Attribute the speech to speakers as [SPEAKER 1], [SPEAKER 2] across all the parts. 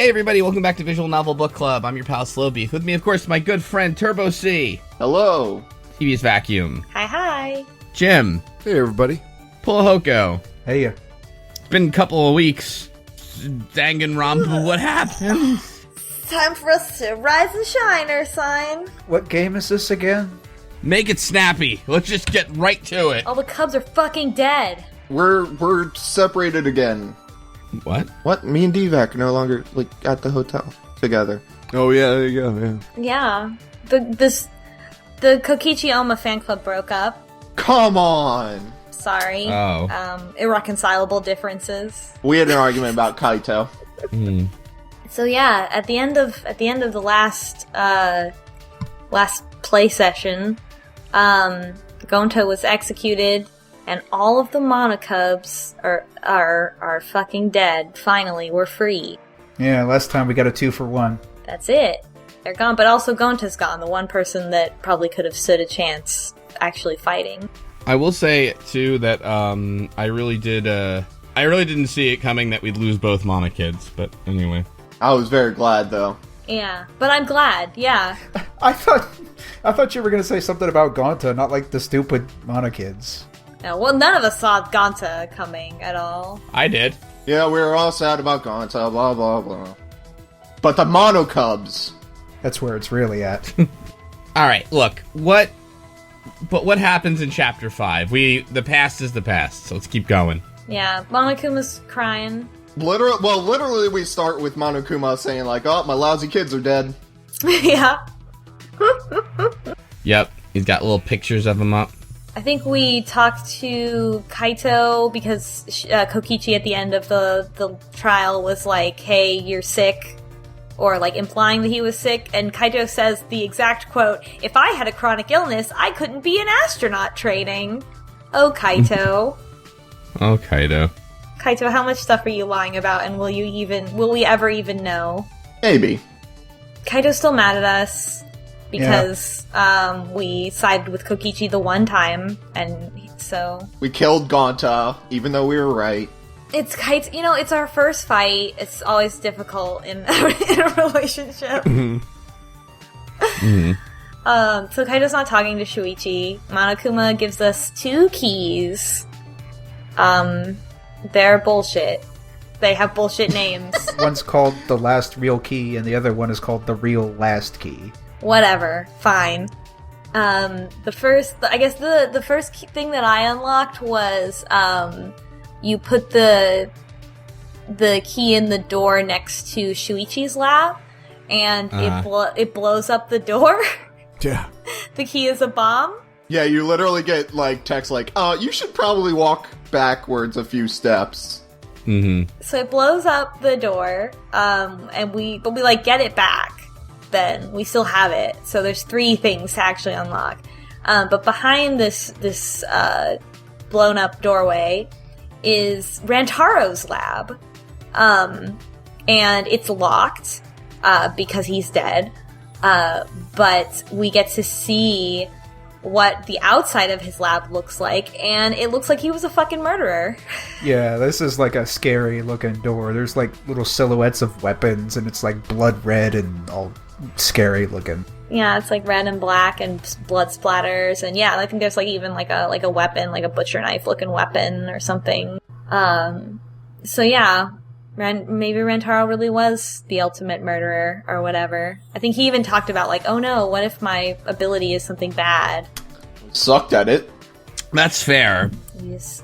[SPEAKER 1] Hey everybody, welcome back to Visual Novel Book Club. I'm your pal Slowbeef. With me, of course, my good friend TurboC.
[SPEAKER 2] Hello.
[SPEAKER 1] DeviousVacuum.
[SPEAKER 3] Hi.
[SPEAKER 1] Jim.
[SPEAKER 4] Hey everybody.
[SPEAKER 1] Pullahoko.
[SPEAKER 4] Hey.
[SPEAKER 1] It's been a couple of weeks. Danganronpa, what happened?
[SPEAKER 3] Time for us to rise and shine, Ursine.
[SPEAKER 4] What game is this again?
[SPEAKER 1] Make it snappy. Let's just get right to it.
[SPEAKER 3] All the cubs are fucking dead.
[SPEAKER 2] We're separated again.
[SPEAKER 1] What?
[SPEAKER 2] What? Me and DVAC are no longer at the hotel together.
[SPEAKER 4] Oh yeah, there you go.
[SPEAKER 3] Yeah. The Kokichi Oma fan club broke up.
[SPEAKER 2] Come on.
[SPEAKER 3] Sorry.
[SPEAKER 1] Oh.
[SPEAKER 3] Irreconcilable differences.
[SPEAKER 2] We had an argument about Kaito.
[SPEAKER 3] So yeah, at the end of the last play session, Gonto was executed, and all of the monokubs are fucking dead. Finally, we're free.
[SPEAKER 4] Yeah, last time we got a 2-for-1.
[SPEAKER 3] That's it. They're gone, but also Gonto's gone, the one person that probably could have stood a chance actually fighting.
[SPEAKER 1] I will say, too, that I really didn't see it coming that we'd lose both Mana kids, but anyway.
[SPEAKER 2] I was very glad, though.
[SPEAKER 3] Yeah, but I'm glad, yeah.
[SPEAKER 4] I thought you were gonna say something about Gonta, not like the stupid Mana kids.
[SPEAKER 3] No, well, none of us saw Gonta coming at all.
[SPEAKER 1] I did.
[SPEAKER 2] Yeah, we were all sad about Gonta, blah, blah, blah. But the monokubs.
[SPEAKER 4] That's where it's really at.
[SPEAKER 1] Alright, look, what happens in Chapter 5? The past is the past, so let's keep going.
[SPEAKER 3] Yeah, Monokuma's crying.
[SPEAKER 2] Literally we start with Monokuma saying oh, my lousy kids are dead.
[SPEAKER 3] Yeah.
[SPEAKER 1] Yep, he's got little pictures of them up.
[SPEAKER 3] I think we talked to Kaito because Kokichi at the end of the trial was like, hey, you're sick. Or implying that he was sick. And Kaito says the exact quote, if I had a chronic illness, I couldn't be an astronaut training. Oh, Kaito.
[SPEAKER 1] Oh, Kaito.
[SPEAKER 3] Kaito, how much stuff are you lying about, and will we ever even know?
[SPEAKER 2] Maybe.
[SPEAKER 3] Kaito's still mad at us because we sided with Kokichi the one time, and so
[SPEAKER 2] We killed Gonta, even though we were right.
[SPEAKER 3] it's Kaito. It's our first fight. It's always difficult in a relationship. So Kaito's not talking to Shuichi. Monokuma gives us 2 keys. They're bullshit. They have bullshit names.
[SPEAKER 4] One's called the last real key, and the other one is called the real last key.
[SPEAKER 3] Whatever. Fine. The first thing that I unlocked was, you put the key in the door next to Shuichi's lab, and it blows up the door.
[SPEAKER 4] Yeah.
[SPEAKER 3] The key is a bomb.
[SPEAKER 2] Yeah, you literally get text you should probably walk backwards a few steps.
[SPEAKER 1] Mm-hmm.
[SPEAKER 3] So it blows up the door, but we get it back. Then we still have it. So there's 3 things to actually unlock. But behind this blown up doorway is Rantaro's lab, and it's locked because he's dead. But we get to see what the outside of his lab looks like, and it looks like he was a fucking murderer.
[SPEAKER 4] Yeah, this is a scary looking door. There's little silhouettes of weapons, and it's blood red and all scary looking.
[SPEAKER 3] Yeah, it's red and black and blood splatters, and yeah, I think there's even a weapon, a butcher knife looking weapon or something. So yeah, maybe Rantaro really was the ultimate murderer or whatever. I think he even talked about oh no, what if my ability is something bad?
[SPEAKER 2] Sucked at it.
[SPEAKER 1] That's fair.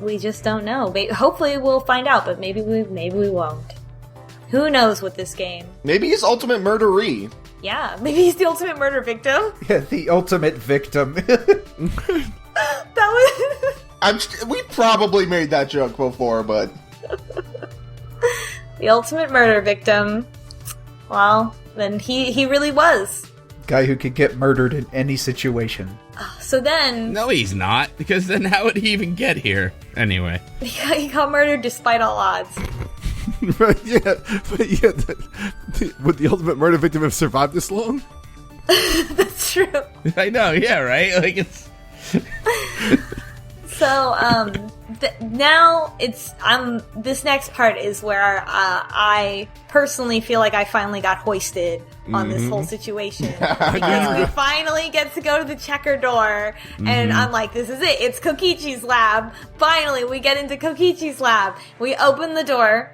[SPEAKER 3] We just don't know. Hopefully we'll find out, but maybe we won't. Who knows with this game?
[SPEAKER 2] Maybe he's ultimate murderee.
[SPEAKER 3] Yeah, maybe he's the ultimate murder victim.
[SPEAKER 4] Yeah, the ultimate victim.
[SPEAKER 3] That was...
[SPEAKER 2] We probably made that joke before, but...
[SPEAKER 3] The ultimate murder victim. Well, then he really was.
[SPEAKER 4] Guy who could get murdered in any situation.
[SPEAKER 3] So then...
[SPEAKER 1] No, he's not, because then how would he even get here? Anyway.
[SPEAKER 3] He got murdered despite all odds.
[SPEAKER 5] Right, yeah, would the ultimate murder victim have survived this long?
[SPEAKER 3] That's true.
[SPEAKER 1] I know, yeah, right? It's...
[SPEAKER 3] Now this next part is where I personally feel like I finally got hoisted on this whole situation. Because we finally get to go to the checker door, and I'm like, this is it. It's Kokichi's lab. Finally, we get into Kokichi's lab. We open the door.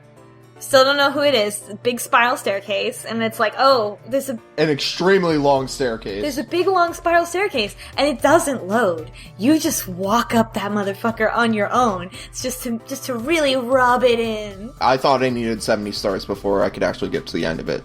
[SPEAKER 3] Still don't know who it is. Big spiral staircase, and it's like, oh, an
[SPEAKER 2] extremely long staircase.
[SPEAKER 3] There's a big long spiral staircase, and it doesn't load. You just walk up that motherfucker on your own. It's just to really rub it in.
[SPEAKER 2] I thought I needed 70 stars before I could actually get to the end of it.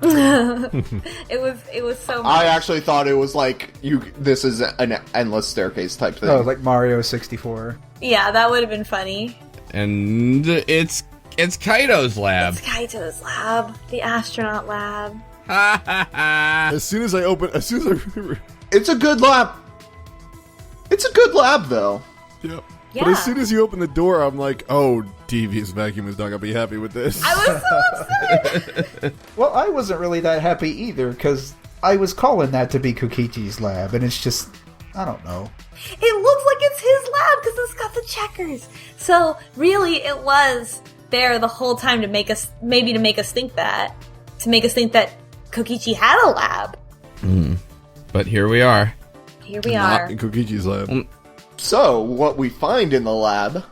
[SPEAKER 3] It was so much.
[SPEAKER 2] I actually thought it was like this is an endless staircase type thing.
[SPEAKER 4] Oh, like Mario 64.
[SPEAKER 3] Yeah, that would have been funny.
[SPEAKER 1] And it's Kaito's lab.
[SPEAKER 3] It's Kaito's lab. The astronaut lab.
[SPEAKER 5] As soon as I
[SPEAKER 2] It's a good lab. It's a good lab, though.
[SPEAKER 5] Yep.
[SPEAKER 3] Yeah.
[SPEAKER 5] But as soon as you open the door, I'm like, oh, DeviousVacuum is not going to be happy with this.
[SPEAKER 3] I was so upset.
[SPEAKER 4] Well, I wasn't really that happy either, because I was calling that to be Kokichi's lab, and it's just, I don't know.
[SPEAKER 3] It looks like it's his lab because it's got the checkers. So, really, it was there the whole time to make us think that Kokichi had a lab.
[SPEAKER 1] But here we are.
[SPEAKER 3] Here we
[SPEAKER 5] Not
[SPEAKER 3] are.
[SPEAKER 5] in Kokichi's lab.
[SPEAKER 2] So, what we find in the lab...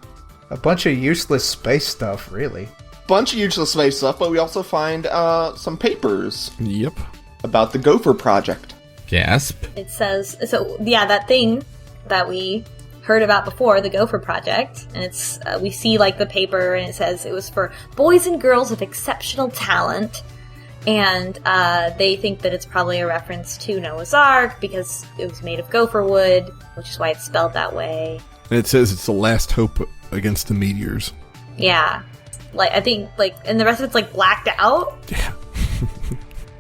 [SPEAKER 4] A bunch of useless space stuff, really.
[SPEAKER 2] Bunch of useless space stuff, but we also find some papers
[SPEAKER 5] Yep.
[SPEAKER 2] about the Gopher Project.
[SPEAKER 1] Gasp.
[SPEAKER 3] It says, so yeah, that thing that we heard about before, the Gopher Project, and it's we see like the paper, and it says it was for boys and girls of exceptional talent, and they think that it's probably a reference to Noah's Ark because it was made of gopher wood, which is why it's spelled that way.
[SPEAKER 5] And it says it's the last hope against the meteors.
[SPEAKER 3] Yeah, like I think and the rest of it's like blacked out.
[SPEAKER 5] Yeah.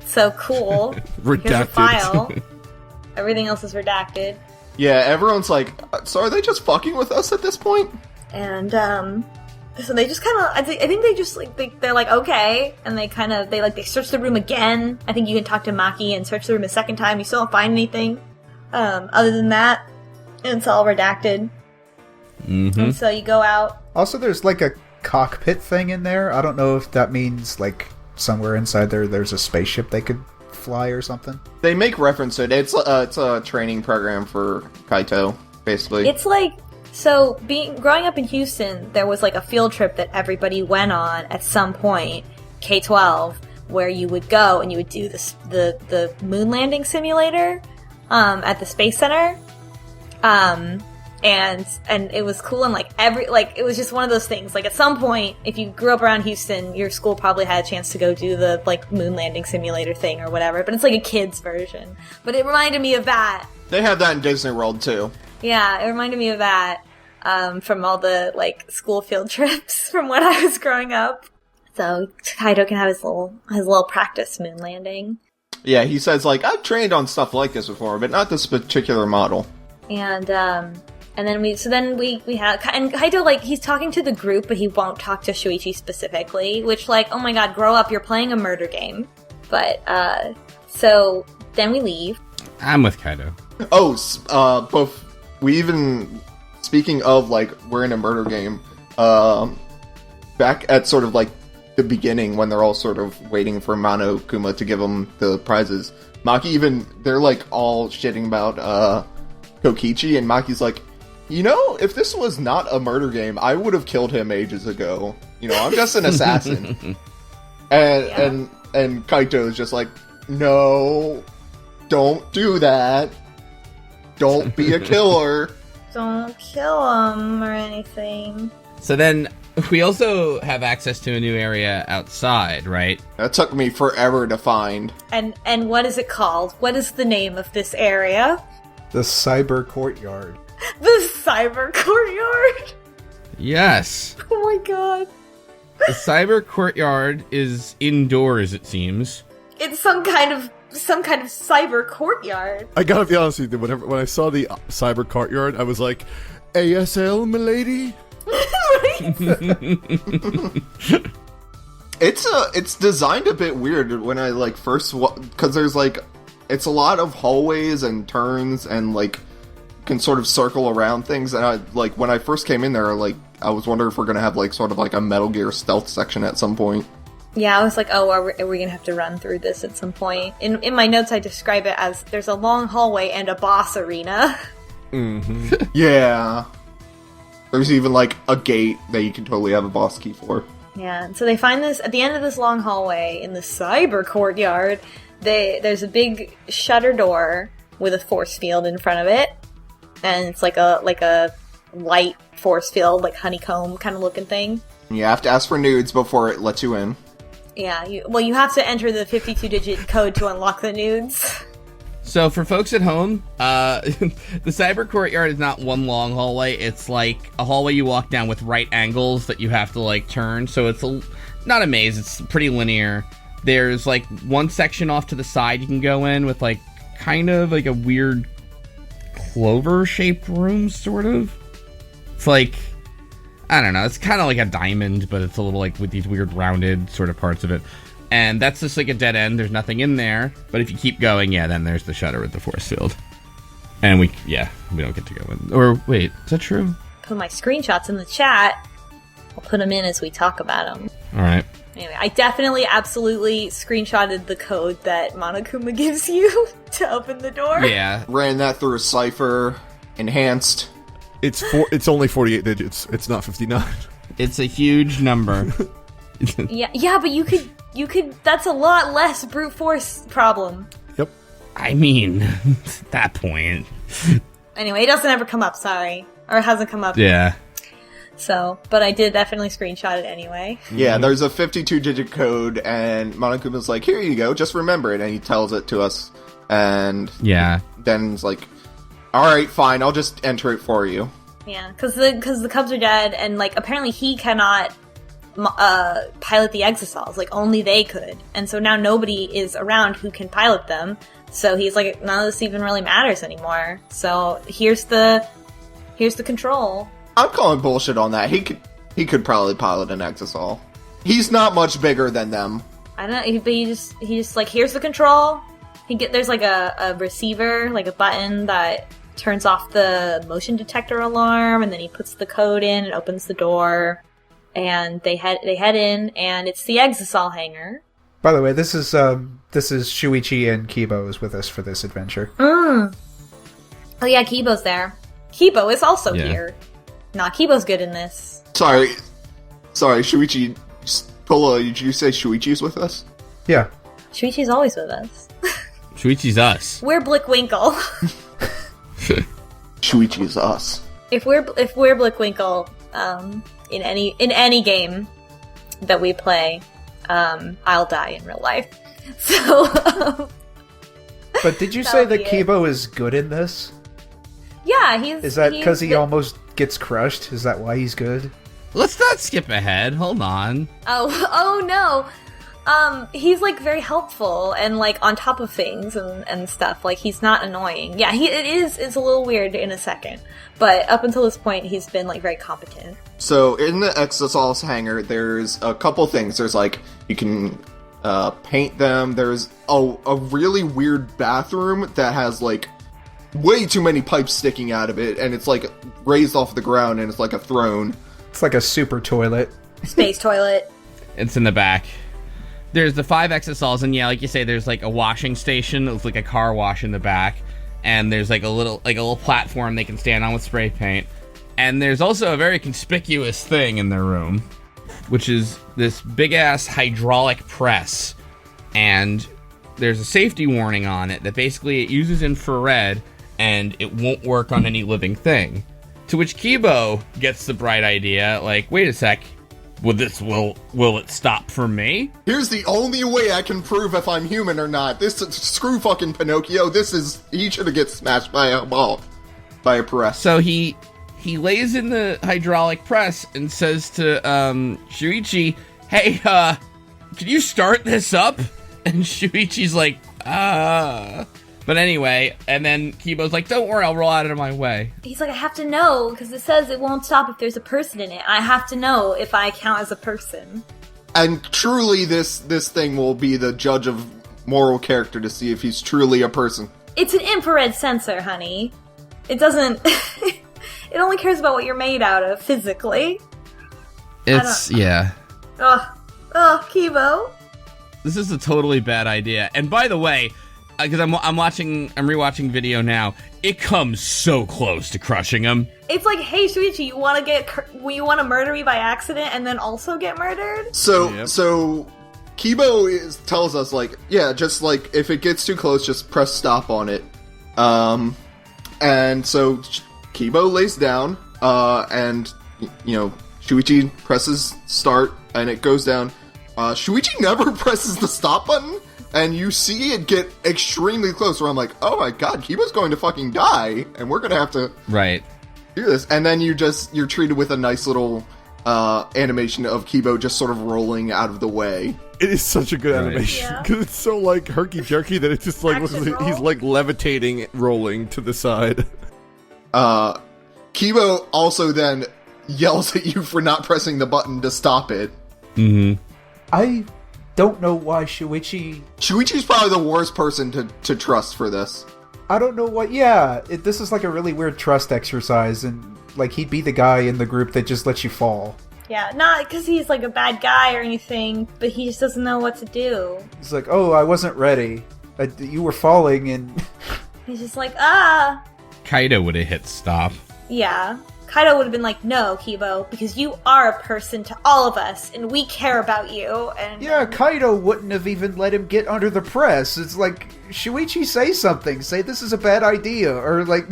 [SPEAKER 3] So cool.
[SPEAKER 5] Redacted.
[SPEAKER 3] Here's a file. Everything else is redacted.
[SPEAKER 2] Yeah, everyone's like, so are they just fucking with us at this point?
[SPEAKER 3] And, so they just kind of, I think they just, like, they're like, okay, and they search the room again. I think you can talk to Maki and search the room a second time. You still don't find anything, other than that, and it's all redacted. And so you go out.
[SPEAKER 4] Also, there's like a cockpit thing in there. I don't know if that means, like, somewhere inside there's a spaceship they could fly or something.
[SPEAKER 2] They make reference to it. It's a training program for Kaito, basically.
[SPEAKER 3] It's like, so growing up in Houston, there was like a field trip that everybody went on at some point, K-12, where you would go and you would do the moon landing simulator at the Space Center. And it was cool, and it was just one of those things. Like, at some point, if you grew up around Houston, your school probably had a chance to go do the, like, moon landing simulator thing or whatever, but it's like a kid's version. But it reminded me of that.
[SPEAKER 2] They have that in Disney World, too.
[SPEAKER 3] Yeah, it reminded me of that, from all the, like, school field trips from when I was growing up. So, Kaido can have his little practice moon landing.
[SPEAKER 2] Yeah, he says, like, I've trained on stuff like this before, but not this particular model.
[SPEAKER 3] And then we have, and Kaito, like, he's talking to the group, but he won't talk to Shuichi specifically, which, like, oh my god, grow up, you're playing a murder game. But, so, then we leave.
[SPEAKER 1] I'm with Kaito.
[SPEAKER 2] Speaking of, like, we're in a murder game, back at sort of, like, the beginning, when they're all sort of waiting for Monokuma to give them the prizes, they're, like, all shitting about, Kokichi, and Maki's like, you know, if this was not a murder game, I would have killed him ages ago. You know, I'm just an assassin. And Kaito is just like, no, don't do that. Don't be a killer.
[SPEAKER 3] Don't kill him or anything.
[SPEAKER 1] So then, we also have access to a new area outside, right?
[SPEAKER 2] That took me forever to find.
[SPEAKER 3] And what is it called? What is the name of this area?
[SPEAKER 4] The Cyber Courtyard.
[SPEAKER 3] The Cyber Courtyard?
[SPEAKER 1] Yes.
[SPEAKER 3] Oh my god.
[SPEAKER 1] The Cyber Courtyard is indoors, it seems.
[SPEAKER 3] It's some kind of cyber courtyard.
[SPEAKER 5] I gotta be honest with you, when I saw the Cyber Courtyard, I was like, ASL, milady?
[SPEAKER 2] It's designed a bit weird when I, like, first... Because there's, like... It's a lot of hallways and turns and, like, can sort of circle around things, and I like when I first came in there, like I was wondering if we're gonna have like sort of like a Metal Gear stealth section at some point.
[SPEAKER 3] Yeah, I was like, oh, are we gonna have to run through this at some point? In my notes, I describe it as there's a long hallway and a boss arena.
[SPEAKER 5] Mm-hmm.
[SPEAKER 2] Yeah. There's even like a gate that you can totally have a boss key for.
[SPEAKER 3] Yeah, and so they find this at the end of this long hallway in the cyber courtyard. There's a big shutter door with a force field in front of it, and it's like a light force field, like honeycomb kind of looking thing.
[SPEAKER 2] You have to ask for nudes before it lets you in.
[SPEAKER 3] Yeah, you have to enter the 52-digit code to unlock the nudes.
[SPEAKER 1] So for folks at home, the cyber courtyard is not one long hallway. It's like a hallway you walk down with right angles that you have to like turn. So it's not a maze. It's pretty linear. There's like one section off to the side you can go in with like kind of like a weird clover-shaped room, sort of. It's like, I don't know. It's kind of like a diamond, but it's a little like with these weird rounded sort of parts of it. And that's just like a dead end. There's nothing in there. But if you keep going, yeah, then there's the shutter with the force field. And we don't get to go in. Or, wait, is that true?
[SPEAKER 3] Put my screenshots in the chat. I'll put them in as we talk about them.
[SPEAKER 1] Alright.
[SPEAKER 3] Anyway, I definitely, absolutely screenshotted the code that Monokuma gives you to open the door.
[SPEAKER 1] Yeah.
[SPEAKER 2] Ran that through a cipher, enhanced.
[SPEAKER 5] It's only 48 digits. It's not 59.
[SPEAKER 1] It's a huge number.
[SPEAKER 3] Yeah, but you could, that's a lot less brute force problem.
[SPEAKER 5] Yep.
[SPEAKER 1] I mean, at that point.
[SPEAKER 3] Anyway, it doesn't ever come up, sorry. Or it hasn't come up.
[SPEAKER 1] Yeah.
[SPEAKER 3] So, but I did definitely screenshot it anyway.
[SPEAKER 2] Yeah, there's a 52-digit code, and Monokuma's like, here you go, just remember it, and he tells it to us, and
[SPEAKER 1] Yeah.
[SPEAKER 2] then it's like, alright, fine, I'll just enter it for you.
[SPEAKER 3] Yeah, because the Cubs are dead, and, like, apparently he cannot pilot the Exosols. Like, only they could. And so now nobody is around who can pilot them, so he's like, none of this even really matters anymore. So, here's the control.
[SPEAKER 2] I'm calling bullshit on that. He could probably pilot an Exosol. He's not much bigger than them.
[SPEAKER 3] I don't know, but he just like, here's the control. There's like a receiver, like a button that turns off the motion detector alarm, and then he puts the code in and opens the door, and they head in, and it's the Exosol hangar.
[SPEAKER 4] By the way, this is Shuichi and Kibo is with us for this adventure.
[SPEAKER 3] Oh yeah, Kibo's there. Kibo is also here. Nah, Kibo's good in this.
[SPEAKER 2] Sorry, Shuichi. Pulla, did you say Shuichi's with us?
[SPEAKER 4] Yeah.
[SPEAKER 3] Shuichi's always with us.
[SPEAKER 1] Shuichi's us.
[SPEAKER 3] We're Blickwinkle.
[SPEAKER 2] Shuichi's us.
[SPEAKER 3] If we're Blickwinkle, in any game that we play, I'll die in real life. So.
[SPEAKER 4] But did you say that Kibo is good in this?
[SPEAKER 3] Yeah,
[SPEAKER 4] Is that because he almost gets crushed? Is that why he's good?
[SPEAKER 1] Let's not skip ahead. Hold on.
[SPEAKER 3] Oh no. He's like very helpful and like on top of things and stuff. Like he's not annoying. Yeah, it's a little weird in a second. But up until this point he's been like very competent.
[SPEAKER 2] So in the Exosols hangar, there's a couple things. There's like, you can paint them. There's a really weird bathroom that has like way too many pipes sticking out of it, and it's like raised off the ground, and it's like a throne.
[SPEAKER 4] It's like a super toilet.
[SPEAKER 3] Space toilet.
[SPEAKER 1] It's in the back. There's the 5 Exosols, and yeah, like you say, there's like a washing station. It's like a car wash in the back, and there's like a little platform they can stand on with spray paint. And there's also a very conspicuous thing in their room, which is this big ass hydraulic press, and there's a safety warning on it that basically it uses infrared and it won't work on any living thing. To which Kibo gets the bright idea, like, wait a sec, will it stop for me?
[SPEAKER 2] Here's the only way I can prove if I'm human or not. Screw fucking Pinocchio. He should have get smashed by a ball. By a press.
[SPEAKER 1] So he lays in the hydraulic press and says to Shuichi, hey, can you start this up? And Shuichi's like, But anyway, and then Kibo's like, don't worry, I'll roll out of my way.
[SPEAKER 3] He's like, I have to know, because it says it won't stop if there's a person in it. I have to know if I count as a person.
[SPEAKER 2] And truly, this thing will be the judge of moral character to see if he's truly a person.
[SPEAKER 3] It's an infrared sensor, honey. it doesn't. It only cares about what you're made out of physically.
[SPEAKER 1] Yeah.
[SPEAKER 3] Ugh, Kibo.
[SPEAKER 1] This is a totally bad idea. And by the way, because I'm rewatching video now, it comes so close to crushing him.
[SPEAKER 3] It's like, hey, Shuichi, you want to murder me by accident and then also get murdered?
[SPEAKER 2] So Kibo tells us, like, yeah, just, like, if it gets too close, just press stop on it. And so Kibo lays down, and, you know, Shuichi presses start, and it goes down. Shuichi never presses the stop button, and you see it get extremely close, where I'm like, oh my god, Kibo's going to fucking die, and we're gonna have to do this. And then you're treated with a nice little animation of Kibo just sort of rolling out of the way.
[SPEAKER 5] It is such a good animation, because it's so, like, herky-jerky that it's just, like, he's, like, levitating, rolling to the side.
[SPEAKER 2] Kibo also then yells at you for not pressing the button to stop it.
[SPEAKER 1] Mm-hmm.
[SPEAKER 4] I don't know why Shuichi's
[SPEAKER 2] probably the worst person to trust for this.
[SPEAKER 4] I don't know what. Yeah, this is like a really weird trust exercise, and like he'd be the guy in the group that just lets you fall.
[SPEAKER 3] Yeah, not because he's like a bad guy or anything, but he just doesn't know what to do.
[SPEAKER 4] He's like, oh, I wasn't ready. You were falling, and
[SPEAKER 3] he's just like,
[SPEAKER 1] Kaido would have hit stop.
[SPEAKER 3] Yeah. Kaido would have been like, no, Kibo, because you are a person to all of us, and we care about you, and...
[SPEAKER 4] Yeah, Kaido wouldn't have even let him get under the press. It's like, Shuichi, say something. Say this is a bad idea, or like...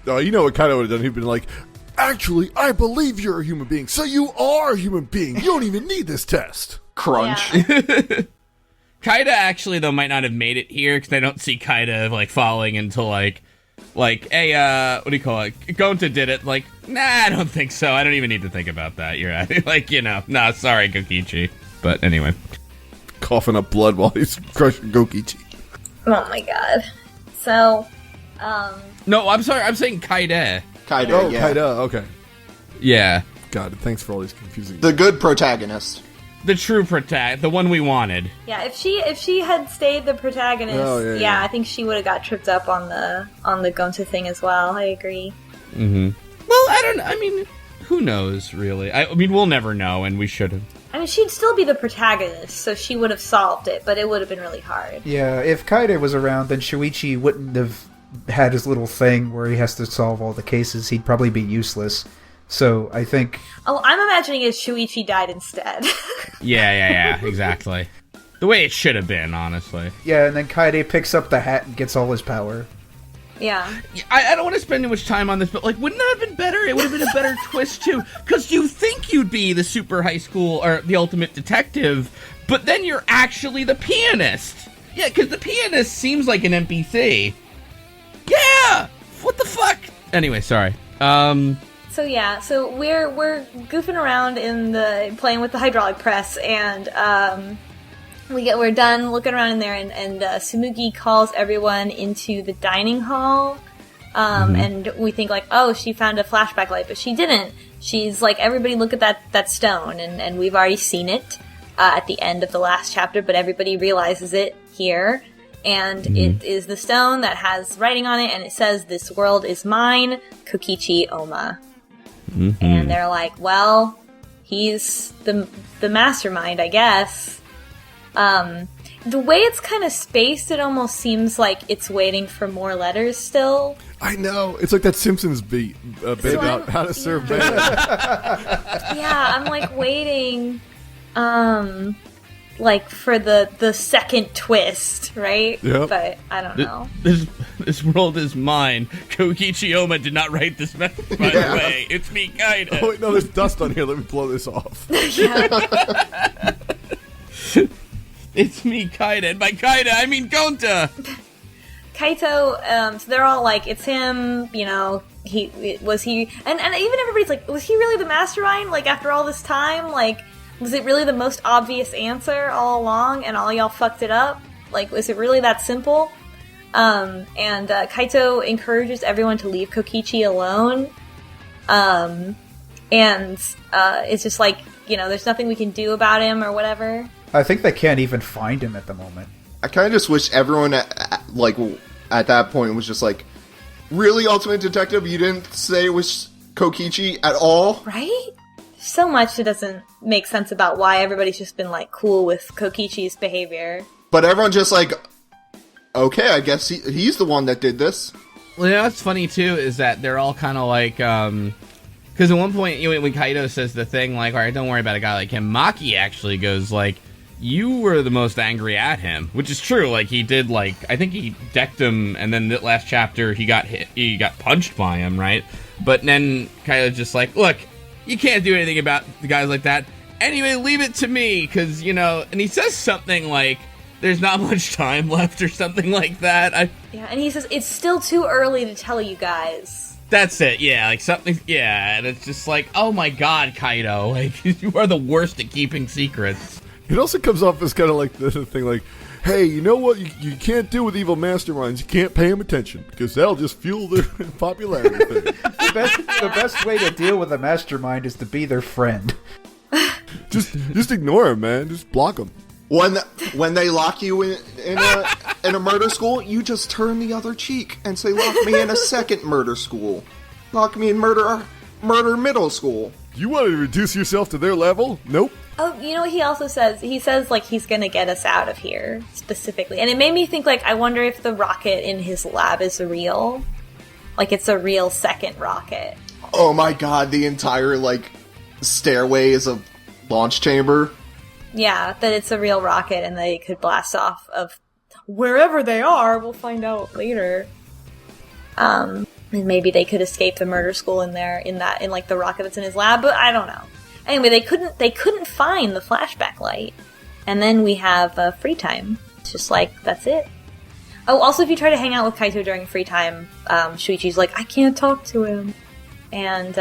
[SPEAKER 5] You know what Kaido would have done? He'd been like, actually, I believe you're a human being, so you are a human being. You don't even need this test.
[SPEAKER 2] Crunch.
[SPEAKER 3] Yeah.
[SPEAKER 1] Kaido actually, though, might not have made it here, because I don't see Kaido, like, falling until, like, hey, what do you call it? Gonta did it. Like, nah, I don't think so. I don't even need to think about that. You're right. Like, you know, nah, sorry, Gokichi. But anyway.
[SPEAKER 5] Coughing up blood while he's crushing Gokichi.
[SPEAKER 3] Oh my god. So,
[SPEAKER 1] No, I'm sorry. I'm saying Kaido.
[SPEAKER 2] Kaido,
[SPEAKER 5] yeah. Kaido, okay.
[SPEAKER 1] Yeah.
[SPEAKER 5] God, thanks for all these confusing...
[SPEAKER 2] The good protagonist.
[SPEAKER 1] The true protagonist. The one we wanted.
[SPEAKER 3] Yeah, if she had stayed the protagonist, I think she would have got tripped up on the Gonta thing as well. I agree.
[SPEAKER 1] Mm-hmm. Well, I mean, who knows, really? I mean, we'll never know, and we should have.
[SPEAKER 3] I mean, she'd still be the protagonist, so she would have solved it, but it would have been really hard.
[SPEAKER 4] Yeah, if Kaido was around, then Shuichi wouldn't have had his little thing where he has to solve all the cases. He'd probably be useless. So, I think...
[SPEAKER 3] Oh, I'm imagining as Shuichi died instead.
[SPEAKER 1] Yeah, exactly. The way it should have been, honestly.
[SPEAKER 4] Yeah, and then Kaede picks up the hat and gets all his power.
[SPEAKER 3] Yeah.
[SPEAKER 1] I don't want to spend too much time on this, but, like, wouldn't that have been better? It would have been a better twist, too. Because you think you'd be the super high school, or the ultimate detective, but then you're actually the pianist. Yeah, because the pianist seems like an NPC. Yeah! What the fuck? Anyway, sorry.
[SPEAKER 3] So we're goofing around playing with the hydraulic press, and we're done looking around in there, and Tsumugi calls everyone into the dining hall, and we think like, oh, she found a flashback light, but she didn't. She's like, everybody look at that stone, and we've already seen it at the end of the last chapter, but everybody realizes it here. And it is the stone that has writing on it, and it says, "This world is mine, Kokichi Oma." Mm-hmm. And they're like, well, he's the mastermind, I guess. The way it's kind of spaced, it almost seems like it's waiting for more letters still.
[SPEAKER 5] I know. It's like that Simpsons bit about how to serve bacon.
[SPEAKER 3] Yeah, I'm like waiting, like for the second twist, right?
[SPEAKER 5] Yep.
[SPEAKER 3] But I don't know.
[SPEAKER 1] This world is mine. Kokichi Oma did not write this message, by the way. It's me, Kaido.
[SPEAKER 5] Oh, wait, no, there's dust on here. Let me blow this off.
[SPEAKER 3] Yeah.
[SPEAKER 1] It's me, Kaido. And by Kaido, I mean Gonta.
[SPEAKER 3] Kaito, so they're all like, it's him, you know, and even everybody's like, was he really the mastermind? Like, after all this time, like, was it really the most obvious answer all along, and all y'all fucked it up? Like, was it really that simple? And Kaito encourages everyone to leave Kokichi alone. And it's just like, you know, there's nothing we can do about him or whatever.
[SPEAKER 4] I think they can't even find him at the moment.
[SPEAKER 2] I kind of just wish everyone, at that point was just like, Really, Ultimate Detective? You didn't say it was Kokichi at all?
[SPEAKER 3] Right? So much that doesn't make sense about why everybody's just been, like, cool with Kokichi's behavior.
[SPEAKER 2] But everyone's just like, okay, I guess he's the one that did this.
[SPEAKER 1] Well, you know what's funny, too, is that they're all kind of like, because at one point, when Kaito says the thing, like, all right, don't worry about a guy like him, Maki actually goes, like, you were the most angry at him, which is true. Like, he did, like, I think he decked him, and then the last chapter, he got punched by him, right? But then Kaito's just like, look, you can't do anything about the guys like that. Anyway, leave it to me, because, and he says something like, there's not much time left, or something like that.
[SPEAKER 3] Yeah, and he says, it's still too early to tell you guys.
[SPEAKER 1] That's it, yeah, like something, yeah, and it's just like, oh my god, Kaito, like, you are the worst at keeping secrets.
[SPEAKER 5] It also comes off as kind of like the thing like, hey, you know what you can't do with evil masterminds? You can't pay them attention, because that'll just fuel their popularity thing.
[SPEAKER 4] The best way to deal with a mastermind is to be their friend.
[SPEAKER 5] Just ignore them, man. Just block them.
[SPEAKER 2] When they lock you in a murder school, you just turn the other cheek and say, lock me in a second murder school. Lock me in murder middle school.
[SPEAKER 5] You want to reduce yourself to their level? Nope.
[SPEAKER 3] Oh, you know what he also says? He says, like, he's gonna get us out of here, specifically. And it made me think, like, I wonder if the rocket in his lab is real. Like, it's a real second rocket.
[SPEAKER 2] Oh my god, the entire, like, stairway is a launch chamber.
[SPEAKER 3] Yeah, that it's a real rocket and they could blast off of wherever they are. We'll find out later. And maybe they could escape the murder school in like the rocket that's in his lab, but I don't know. Anyway, they couldn't find the flashback light. And then we have free time. It's just like, that's it. Oh, also if you try to hang out with Kaito during free time, Shuichi's like, I can't talk to him. And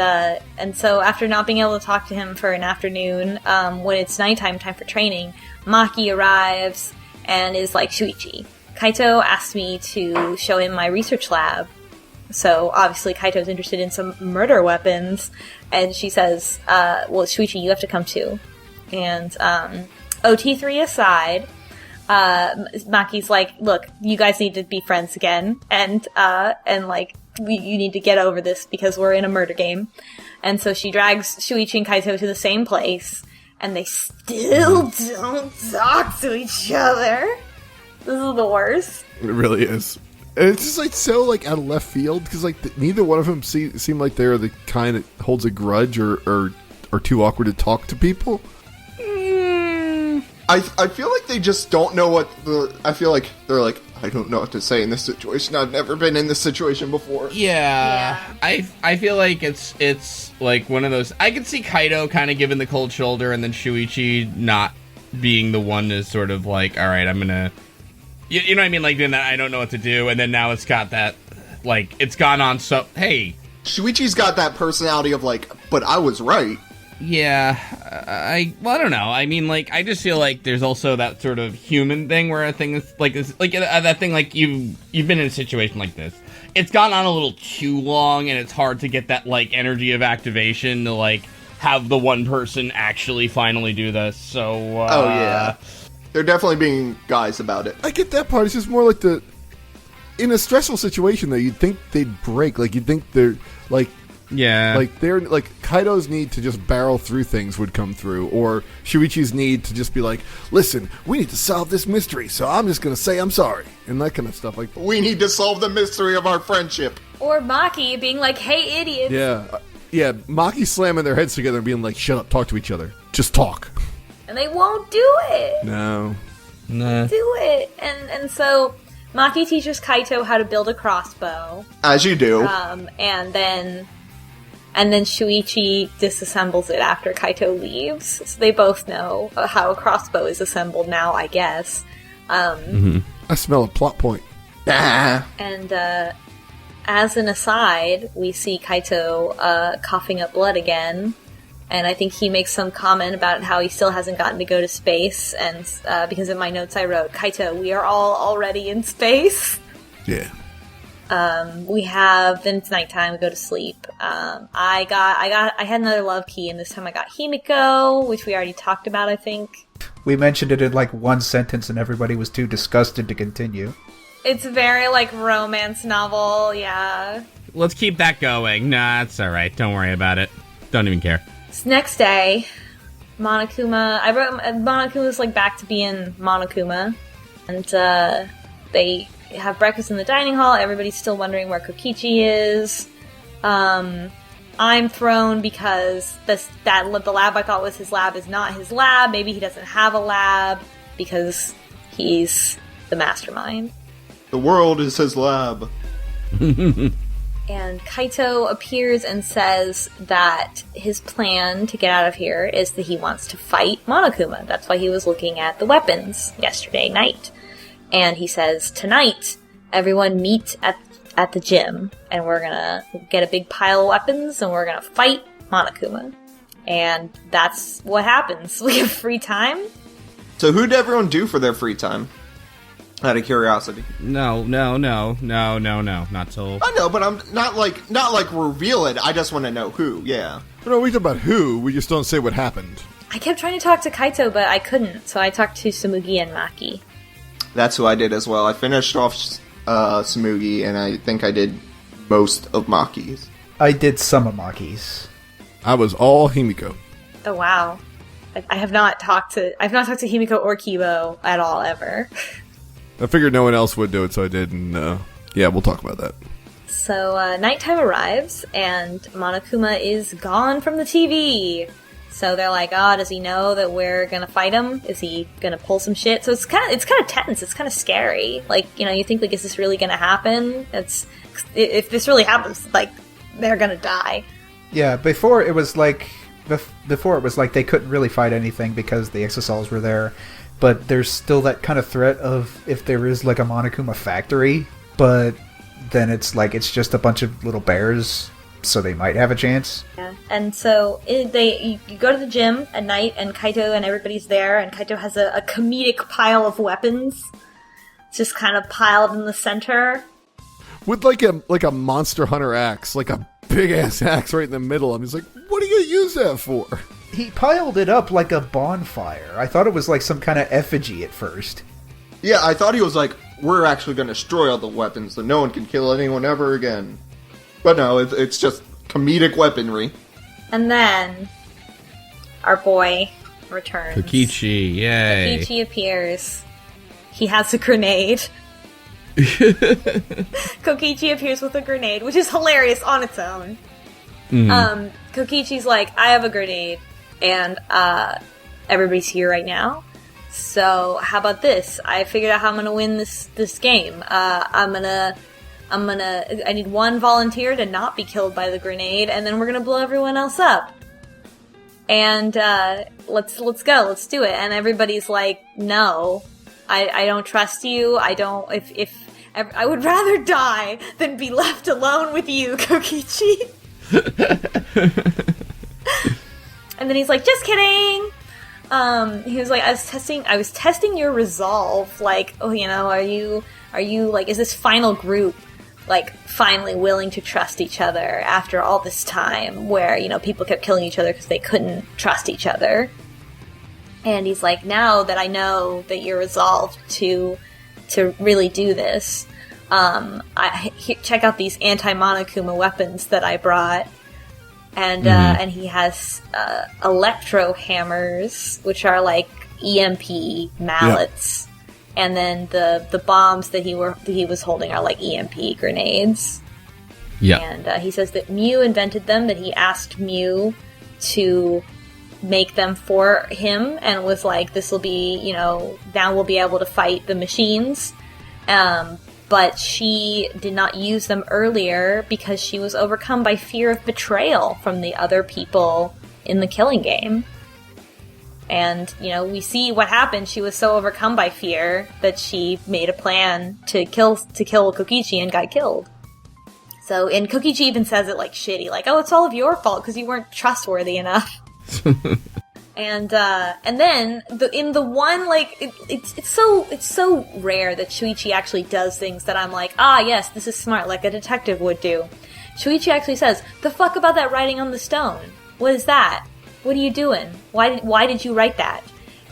[SPEAKER 3] so after not being able to talk to him for an afternoon, when it's nighttime, time for training, Maki arrives and is like, Shuichi, Kaito asked me to show him my research lab. So obviously Kaito's interested in some murder weapons, and she says, well, Shuichi, you have to come too. And OT3 aside, Maki's like, look, you guys need to be friends again, and like, you need to get over this because we're in a murder game. And so she drags Shuichi and Kaito to the same place, and they still don't talk to each other. This is the worst.
[SPEAKER 5] It really is. And it's just like so like out of left field because like neither one of them seem like they're the kind that holds a grudge or are too awkward to talk to people.
[SPEAKER 2] I feel like they just don't know I feel like they're like, I don't know what to say in this situation. I've never been in this situation before.
[SPEAKER 1] Yeah. I feel like it's like one of those. I could see Kaito kind of giving the cold shoulder, and then Shuichi not being the one to sort of like, all right, I'm gonna, you know what I mean, like doing that. I don't know what to do, and then now it's got that, like it's gone on. So hey,
[SPEAKER 2] Shuichi's got that personality of like, but I was right.
[SPEAKER 1] Yeah, I don't know. I mean, like, I just feel like there's also that sort of human thing where a thing is like this, like that thing, like you've been in a situation like this. It's gone on a little too long, and it's hard to get that like energy of activation to like have the one person actually finally do this. So,
[SPEAKER 2] oh yeah, they're definitely being guys about it.
[SPEAKER 5] I get that part. It's just more like in a stressful situation though, you'd think they'd break. Like you'd think they're like.
[SPEAKER 1] Yeah.
[SPEAKER 5] Like, they're, like, Kaito's need to just barrel through things would come through, or Shuichi's need to just be like, listen, we need to solve this mystery, so I'm just gonna say I'm sorry, and that kind of stuff. Like,
[SPEAKER 2] we need to solve the mystery of our friendship.
[SPEAKER 3] Or Maki being like, hey, idiots.
[SPEAKER 5] Yeah, Maki slamming their heads together and being like, shut up, talk to each other. Just talk.
[SPEAKER 3] And they won't do it.
[SPEAKER 5] No.
[SPEAKER 1] Nah.
[SPEAKER 3] Do it. And so Maki teaches Kaito how to build a crossbow.
[SPEAKER 2] As you do.
[SPEAKER 3] And then Shuichi disassembles it after Kaito leaves. So they both know how a crossbow is assembled now, I guess.
[SPEAKER 5] I smell a plot point.
[SPEAKER 3] And as an aside, we see Kaito coughing up blood again. And I think he makes some comment about how he still hasn't gotten to go to space. And because in my notes I wrote, Kaito, we are all already in space.
[SPEAKER 5] Yeah.
[SPEAKER 3] Then it's nighttime, we go to sleep. I had another love key, and this time I got Himiko, which we already talked about, I think.
[SPEAKER 4] We mentioned it in like one sentence, and everybody was too disgusted to continue.
[SPEAKER 3] It's very, like, romance novel, yeah.
[SPEAKER 1] Let's keep that going. Nah, it's alright. Don't worry about it. Don't even care.
[SPEAKER 3] So next day, Monokuma's, like, back to being Monokuma. And, they have breakfast in the dining hall. Everybody's still wondering where Kokichi is. I'm thrown because the lab I thought was his lab is not his lab. Maybe he doesn't have a lab because he's the mastermind.
[SPEAKER 2] The world is his lab.
[SPEAKER 3] And Kaito appears and says that his plan to get out of here is that he wants to fight Monokuma. That's why he was looking at the weapons yesterday night. And he says, tonight, everyone meet at the gym, and we're gonna get a big pile of weapons, and we're gonna fight Monokuma. And that's what happens. We have free time.
[SPEAKER 2] So who'd everyone do for their free time? Out of curiosity.
[SPEAKER 1] No, not till...
[SPEAKER 2] I know, but I'm not like reveal it. I just want to know who, yeah.
[SPEAKER 5] No, we talk about who, we just don't say what happened.
[SPEAKER 3] I kept trying to talk to Kaito, but I couldn't, so I talked to Sumugi and Maki.
[SPEAKER 2] That's who I did as well. I finished off Sumugi, and I think I did most of Maki's.
[SPEAKER 4] I did some of Maki's.
[SPEAKER 5] I was all Himiko.
[SPEAKER 3] Oh wow. I have not talked to Himiko or Kibo at all, ever.
[SPEAKER 5] I figured no one else would do it, so I did, and yeah, we'll talk about that.
[SPEAKER 3] So, nighttime arrives, and Monokuma is gone from the TV. So they're like, oh, does he know that we're gonna fight him? Is he gonna pull some shit? So it's kind of tense. It's kind of scary. Like, you know, you think, like, is this really gonna happen? If this really happens, like, they're gonna die.
[SPEAKER 4] Yeah, before it was like they couldn't really fight anything because the Exosols were there. But there's still that kind of threat of if there is, like, a Monokuma factory, but then it's like it's just a bunch of little bears, so they might have a chance.
[SPEAKER 3] Yeah, and so you go to the gym at night, and Kaito and everybody's there, and Kaito has a comedic pile of weapons, just kind of piled in the center.
[SPEAKER 5] With like a Monster Hunter axe, like a big ass axe right in the middle. I'm just like, what are you gonna use that for?
[SPEAKER 4] He piled it up like a bonfire. I thought it was like some kind of effigy at first.
[SPEAKER 2] Yeah, I thought he was like, we're actually going to destroy all the weapons so no one can kill anyone ever again. But no, it's just comedic weaponry.
[SPEAKER 3] And then our boy returns.
[SPEAKER 1] Kokichi, yay.
[SPEAKER 3] Kokichi appears. He has a grenade. Kokichi appears with a grenade, which is hilarious on its own. Mm. Kokichi's like, I have a grenade, and everybody's here right now. So how about this? I figured out how I'm gonna win this game. I need one volunteer to not be killed by the grenade, and then we're gonna blow everyone else up. And let's go, let's do it. And everybody's like, no, I don't trust you. I don't. If I would rather die than be left alone with you, Kokichi. And then he's like, just kidding. He was like, I was testing your resolve. Like, oh, you know, are you like, is this final group like finally willing to trust each other after all this time where, you know, people kept killing each other because they couldn't trust each other? And he's like, now that I know that you're resolved to really do this, check out these anti-monokuma weapons that I brought. And and he has electro hammers, which are like EMP mallets, and then the bombs that he was holding are like EMP grenades. Yeah. And he says that Mew invented them. That he asked Mew to make them for him, and was like, "This will be, you know, now we'll be able to fight the machines." But she did not use them earlier because she was overcome by fear of betrayal from the other people in the killing game. And, you know, we see what happened. She was so overcome by fear that she made a plan to kill Kokichi and got killed. So, and Kokichi even says it like shitty, like, oh, it's all of your fault because you weren't trustworthy enough. And then in the one, like, it's so rare that Shuichi actually does things that I'm like, ah, yes, this is smart, like a detective would do. Shuichi actually says, the fuck about that writing on the stone? What is that? What are you doing? Why did you write that?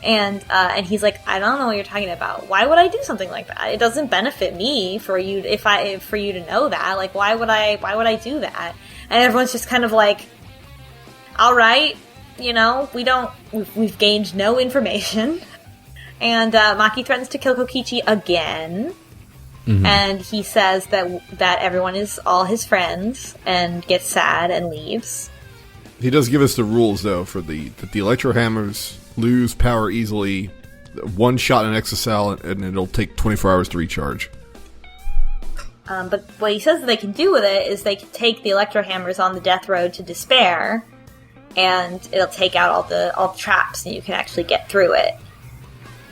[SPEAKER 3] And he's like, I don't know what you're talking about. Why would I do something like that? It doesn't benefit me for you to know that. Like, why would I do that? And everyone's just kind of like, all right, we've gained no information. And Maki threatens to kill Kokichi again. Mm-hmm. And he says that everyone is all his friends and gets sad and leaves.
[SPEAKER 5] He does give us the rules, though, for that the electro hammers lose power easily, one shot in Exocell, and it'll take 24 hours to recharge.
[SPEAKER 3] But what he says that they can do with it is they can take the electro hammers on the death road to despair, and it'll take out all the traps, and you can actually get through it.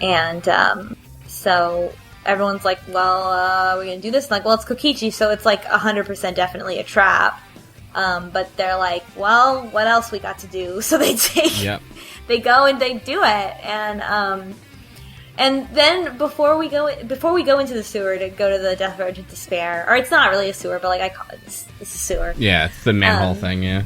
[SPEAKER 3] And so everyone's like, well, we're gonna do this. And like, well, it's Kokichi, so it's like 100% definitely a trap. But they're like, well, what else we got to do? So they they go and they do it. And then before we go into the sewer to go to the death road to despair, or it's not really a sewer, but like I call it, it's a sewer.
[SPEAKER 1] Yeah, it's the manhole thing. Yeah.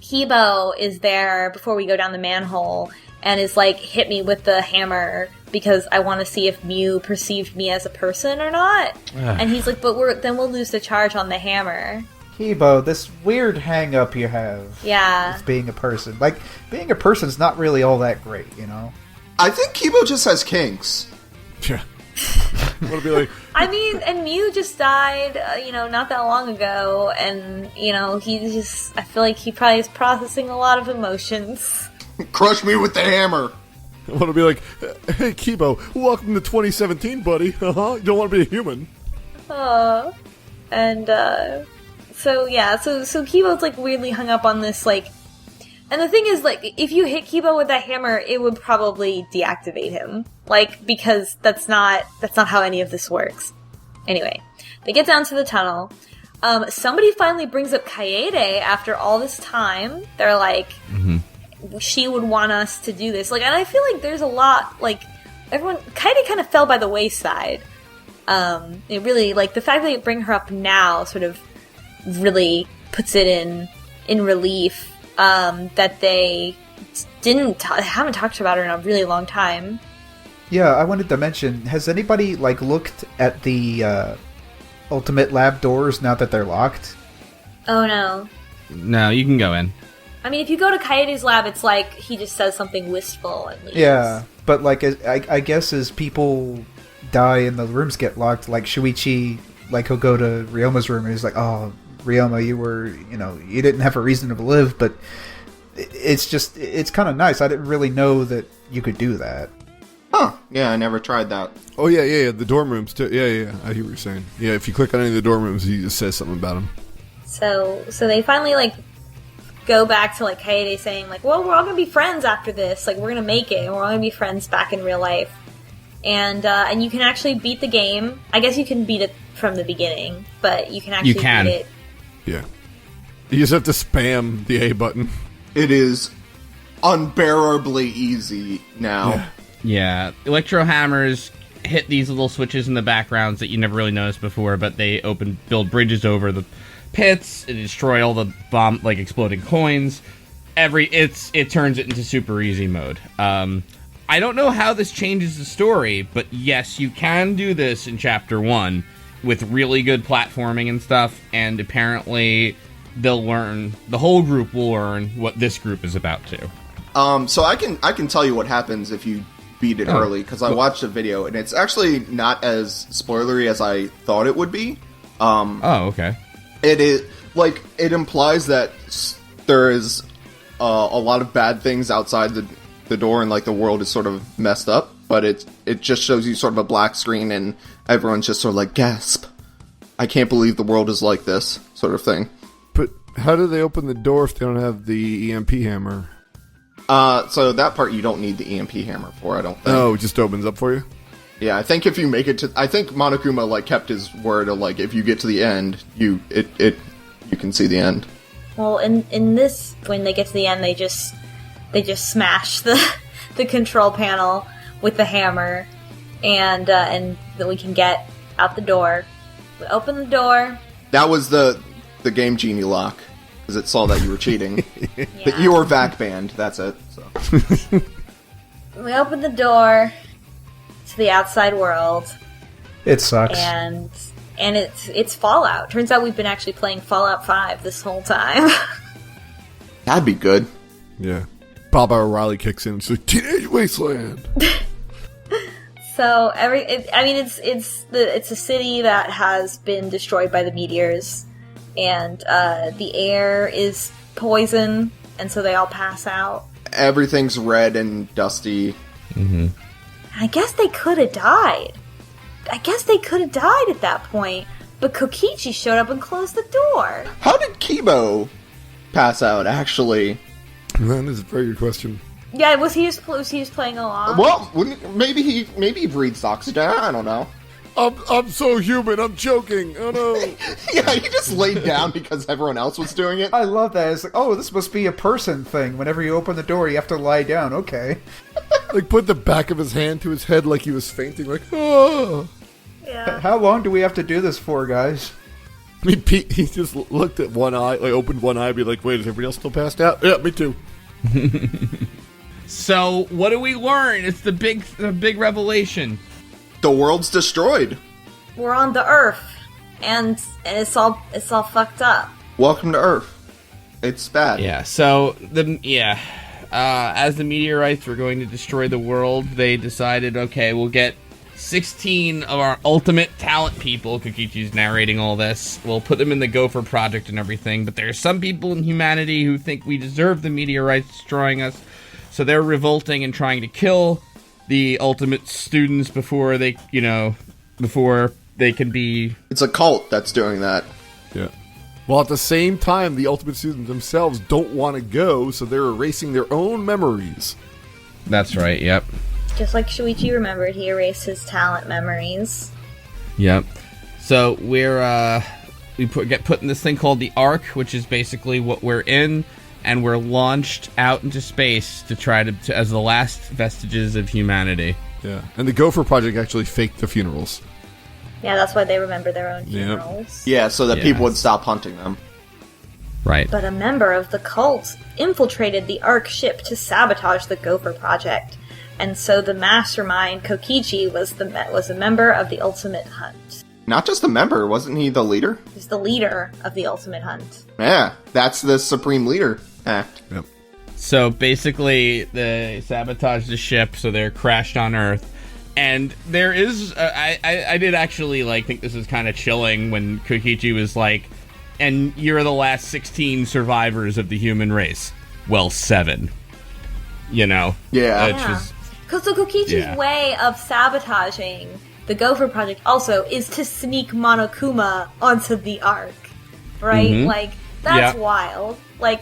[SPEAKER 3] Kibo is there before we go down the manhole and is like, hit me with the hammer because I want to see if Mew perceived me as a person or not. And he's like, but then we'll lose the charge on the hammer.
[SPEAKER 4] Kibo, this weird hang-up you have.
[SPEAKER 3] Yeah.
[SPEAKER 4] With being a person. Like, being a person's not really all that great,
[SPEAKER 2] I think Kibo just has kinks.
[SPEAKER 5] Yeah. What'll be like?
[SPEAKER 3] I mean, and Mew just died, not that long ago, and, I feel like he probably is processing a lot of emotions.
[SPEAKER 2] Crush me with the hammer.
[SPEAKER 5] What'll be like, hey, Kibo, welcome to 2017, buddy. You don't want to be a human.
[SPEAKER 3] So Kibo's, like, weirdly hung up on this, like... And the thing is, like, if you hit Kibo with that hammer, it would probably deactivate him. Like, because that's not how any of this works. Anyway, they get down to the tunnel. Somebody finally brings up Kaede after all this time. They're like, she would want us to do this. Like, and I feel like there's a lot, like, Kaede kind of fell by the wayside. It really, like, the fact that they bring her up now sort of really puts it in relief. That they haven't talked about her in a really long time.
[SPEAKER 4] Yeah, I wanted to mention, has anybody, like, looked at the, Ultimate Lab doors now that they're locked?
[SPEAKER 3] Oh, no.
[SPEAKER 1] No, you can go in.
[SPEAKER 3] I mean, if you go to Kaede's lab, it's like he just says something wistful and leaves.
[SPEAKER 4] Yeah, but, like, I guess as people die and the rooms get locked, like, Shuichi, like, he'll go to Ryoma's room and he's like, oh... Ryoma, you didn't have a reason to live, but it's kind of nice. I didn't really know that you could do that.
[SPEAKER 2] Huh. Yeah, I never tried that.
[SPEAKER 5] Oh, yeah, the dorm rooms, too. Yeah, I hear what you're saying. Yeah, if you click on any of the dorm rooms, he just says something about them.
[SPEAKER 3] So they finally, like, go back to, like, Kaede saying, like, well, we're all gonna be friends after this. Like, we're gonna make it, and we're all gonna be friends back in real life. And you can actually beat the game. I guess you can beat it from the beginning, but you can actually beat it.
[SPEAKER 5] Yeah. You just have to spam the A button.
[SPEAKER 2] It is unbearably easy now.
[SPEAKER 1] Yeah. Electro hammers hit these little switches in the backgrounds that you never really noticed before, but they build bridges over the pits, and destroy all the bomb, like, exploding coins. It turns it into super easy mode. I don't know how this changes the story, but yes, you can do this in Chapter 1 with really good platforming and stuff, and apparently the whole group will learn what this group is about to.
[SPEAKER 2] So I can tell you what happens if you beat it early, because I watched a video, and it's actually not as spoilery as I thought it would be.
[SPEAKER 1] Okay.
[SPEAKER 2] It is, like, it implies that there is a lot of bad things outside the door, and, like, the world is sort of messed up, but it just shows you sort of a black screen, and everyone's just sort of like, gasp. I can't believe the world is like this, sort of thing.
[SPEAKER 5] But how do they open the door if they don't have the EMP hammer?
[SPEAKER 2] So that part you don't need the EMP hammer for, I don't think.
[SPEAKER 5] Oh, it just opens up for you?
[SPEAKER 2] Yeah, I think if you make it to... I think Monokuma, like, kept his word of, like, if you get to the end, you can see the end.
[SPEAKER 3] Well, in this, when they get to the end, they just smash the control panel with the hammer, and then we can get out the door. We open the door.
[SPEAKER 2] That was the Game Genie lock, because it saw that you were cheating. That you were VAC banned, that's it. So.
[SPEAKER 3] we open the door to the outside world.
[SPEAKER 4] It sucks.
[SPEAKER 3] And it's Fallout. Turns out we've been actually playing Fallout 5 this whole time.
[SPEAKER 2] That'd be good.
[SPEAKER 5] Yeah. Bob O'Reilly kicks in and says, Teenage Wasteland!
[SPEAKER 3] So it's a city that has been destroyed by the meteors, and the air is poison, and so they all pass out.
[SPEAKER 2] Everything's red and dusty.
[SPEAKER 1] Mm-hmm.
[SPEAKER 3] I guess they could have died. at that point, but Kokichi showed up and closed the door.
[SPEAKER 2] How did Kibo pass out, actually?
[SPEAKER 5] That is a very good question.
[SPEAKER 3] Yeah, was he just playing along?
[SPEAKER 2] Well, maybe he breathes oxygen. I don't know.
[SPEAKER 5] I'm so human. I'm joking. Oh no.
[SPEAKER 2] Yeah, he just laid down because everyone else was doing it.
[SPEAKER 4] I love that. It's like, oh, this must be a person thing. Whenever you open the door, you have to lie down. Okay.
[SPEAKER 5] Like, put the back of his hand to his head like he was fainting. Like, oh.
[SPEAKER 3] Yeah.
[SPEAKER 4] How long do we have to do this for, guys?
[SPEAKER 5] I mean, Pete, he just looked at one eye, like opened one eye, and be like, wait, is everybody else still passed out? Yeah, me too.
[SPEAKER 1] So, what do we learn? It's the big revelation.
[SPEAKER 2] The world's destroyed.
[SPEAKER 3] We're on the Earth, and it's all fucked up.
[SPEAKER 2] Welcome to Earth. It's bad.
[SPEAKER 1] Yeah. So as the meteorites were going to destroy the world, they decided, okay, we'll get 16 of our ultimate talent people. Kokichi's narrating all this. We'll put them in the Gopher Project and everything. But there are some people in humanity who think we deserve the meteorites destroying us, so they're revolting and trying to kill the ultimate students before they can be...
[SPEAKER 2] It's a cult that's doing that.
[SPEAKER 5] Yeah. Well, at the same time, the ultimate students themselves don't want to go, so they're erasing their own memories.
[SPEAKER 1] That's right, yep.
[SPEAKER 3] Just like Shuichi remembered, he erased his talent memories.
[SPEAKER 1] Yep. So we get put in this thing called the Ark, which is basically what we're in, and we're launched out into space to try to as the last vestiges of humanity.
[SPEAKER 5] Yeah. And the Gopher Project actually faked the funerals.
[SPEAKER 3] Yeah, that's why they remember their own funerals.
[SPEAKER 2] Yeah, so that people would stop hunting them.
[SPEAKER 1] Right.
[SPEAKER 3] But a member of the cult infiltrated the Ark ship to sabotage the Gopher Project, and so the mastermind Kokichi was a member of the Ultimate Hunt.
[SPEAKER 2] Not just a member, wasn't he the leader?
[SPEAKER 3] He's the leader of the Ultimate Hunt.
[SPEAKER 2] Yeah, that's the Supreme Leader Act.
[SPEAKER 5] Yep.
[SPEAKER 1] So basically, they sabotaged the ship, so they're crashed on Earth. And there is, I did actually think this is kind of chilling when Kokichi was like, and you're the last 16 survivors of the human race. Well, 7.
[SPEAKER 2] Yeah.
[SPEAKER 3] So Kokichi's way of sabotaging the Gopher Project also is to sneak Monokuma onto the Ark. Right?
[SPEAKER 1] Mm-hmm.
[SPEAKER 3] That's wild.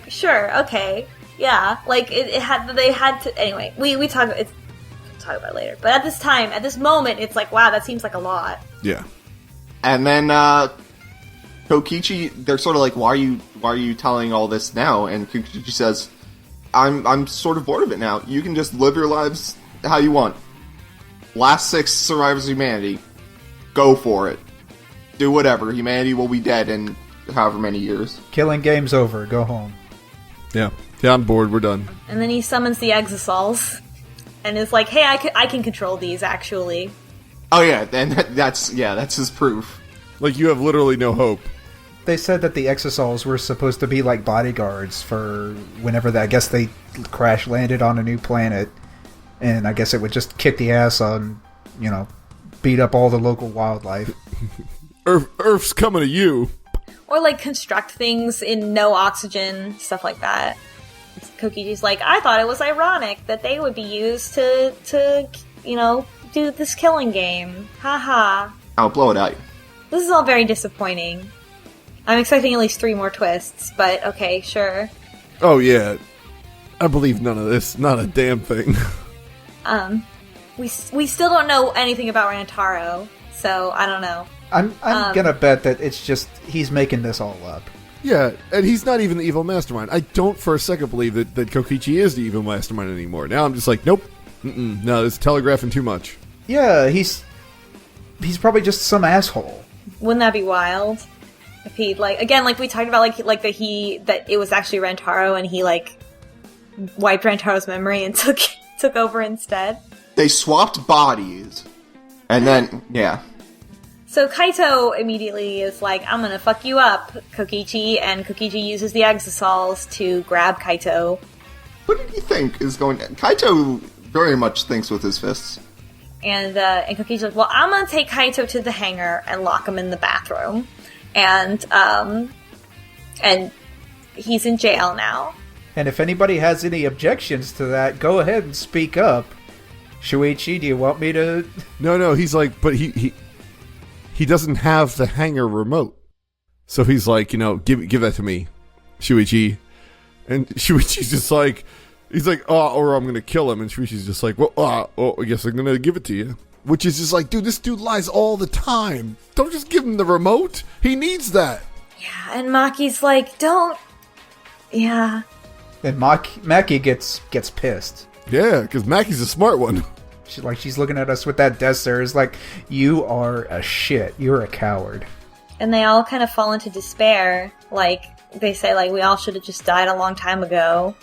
[SPEAKER 3] Sure, okay. Yeah. They had to, anyway, we talk about it later. But at this moment, it's like, wow, that seems like a lot.
[SPEAKER 5] Yeah.
[SPEAKER 2] And then Kokichi, they're sort of like, why are you telling all this now? And Kokichi says, I'm sort of bored of it now. You can just live your lives how you want. Last 6 survivors of humanity. Go for it. Do whatever. Humanity will be dead in however many years.
[SPEAKER 4] Killing game's over. Go home.
[SPEAKER 5] Yeah. Yeah, I'm bored. We're done.
[SPEAKER 3] And then he summons the Exosols. And is like, hey, I can control these, actually.
[SPEAKER 2] Oh yeah, and that's his proof.
[SPEAKER 5] You have literally no hope.
[SPEAKER 4] They said that the Exosols were supposed to be like bodyguards for whenever they crash landed on a new planet. And I guess it would just kick the ass on, beat up all the local wildlife.
[SPEAKER 5] Earth's coming to you.
[SPEAKER 3] Or construct things in no oxygen, stuff like that. Kokichi's like, I thought it was ironic that they would be used to do this killing game. Haha.
[SPEAKER 2] I'll blow it out.
[SPEAKER 3] This is all very disappointing. I'm expecting at least 3 more twists, but okay, sure.
[SPEAKER 5] Oh yeah. I believe none of this. Not a damn thing.
[SPEAKER 3] We still don't know anything about Rantaro, so I don't know.
[SPEAKER 4] I'm gonna bet that it's just he's making this all up.
[SPEAKER 5] Yeah, and he's not even the evil mastermind. I don't for a second believe that Kokichi is the evil mastermind anymore. Now I'm just like, nope. No, it's telegraphing too much.
[SPEAKER 4] Yeah, he's probably just some asshole.
[SPEAKER 3] Wouldn't that be wild? If he again, we talked about that it was actually Rantaro and he wiped Rantaro's memory and took took over instead.
[SPEAKER 2] They swapped bodies. And then, yeah.
[SPEAKER 3] So Kaito immediately is like, I'm gonna fuck you up, Kokichi, and Kokichi uses the exosols to grab Kaito.
[SPEAKER 2] What did he think is going on? Kaito very much thinks with his fists.
[SPEAKER 3] And Kokichi's like, well, I'm gonna take Kaito to the hangar and lock him in the bathroom. And he's in jail now.
[SPEAKER 4] And if anybody has any objections to that, go ahead and speak up. Shuichi, do you want me to...
[SPEAKER 5] No, he's like, but he doesn't have the hangar remote. So he's like, give that to me, Shuichi. And Shuichi's just like, he's like, or I'm going to kill him. And Shuichi's just like, well, I guess I'm going to give it to you. Which is just like, dude, this dude lies all the time. Don't just give him the remote. He needs that.
[SPEAKER 3] Yeah, and Maki's like, don't... Yeah.
[SPEAKER 4] And Maki gets pissed.
[SPEAKER 5] Yeah, because Maki's a smart one.
[SPEAKER 4] She's looking at us with that death stare. It's like, you are a shit. You're a coward.
[SPEAKER 3] And they all kind of fall into despair. Like, they say, like, we all should have just died a long time ago.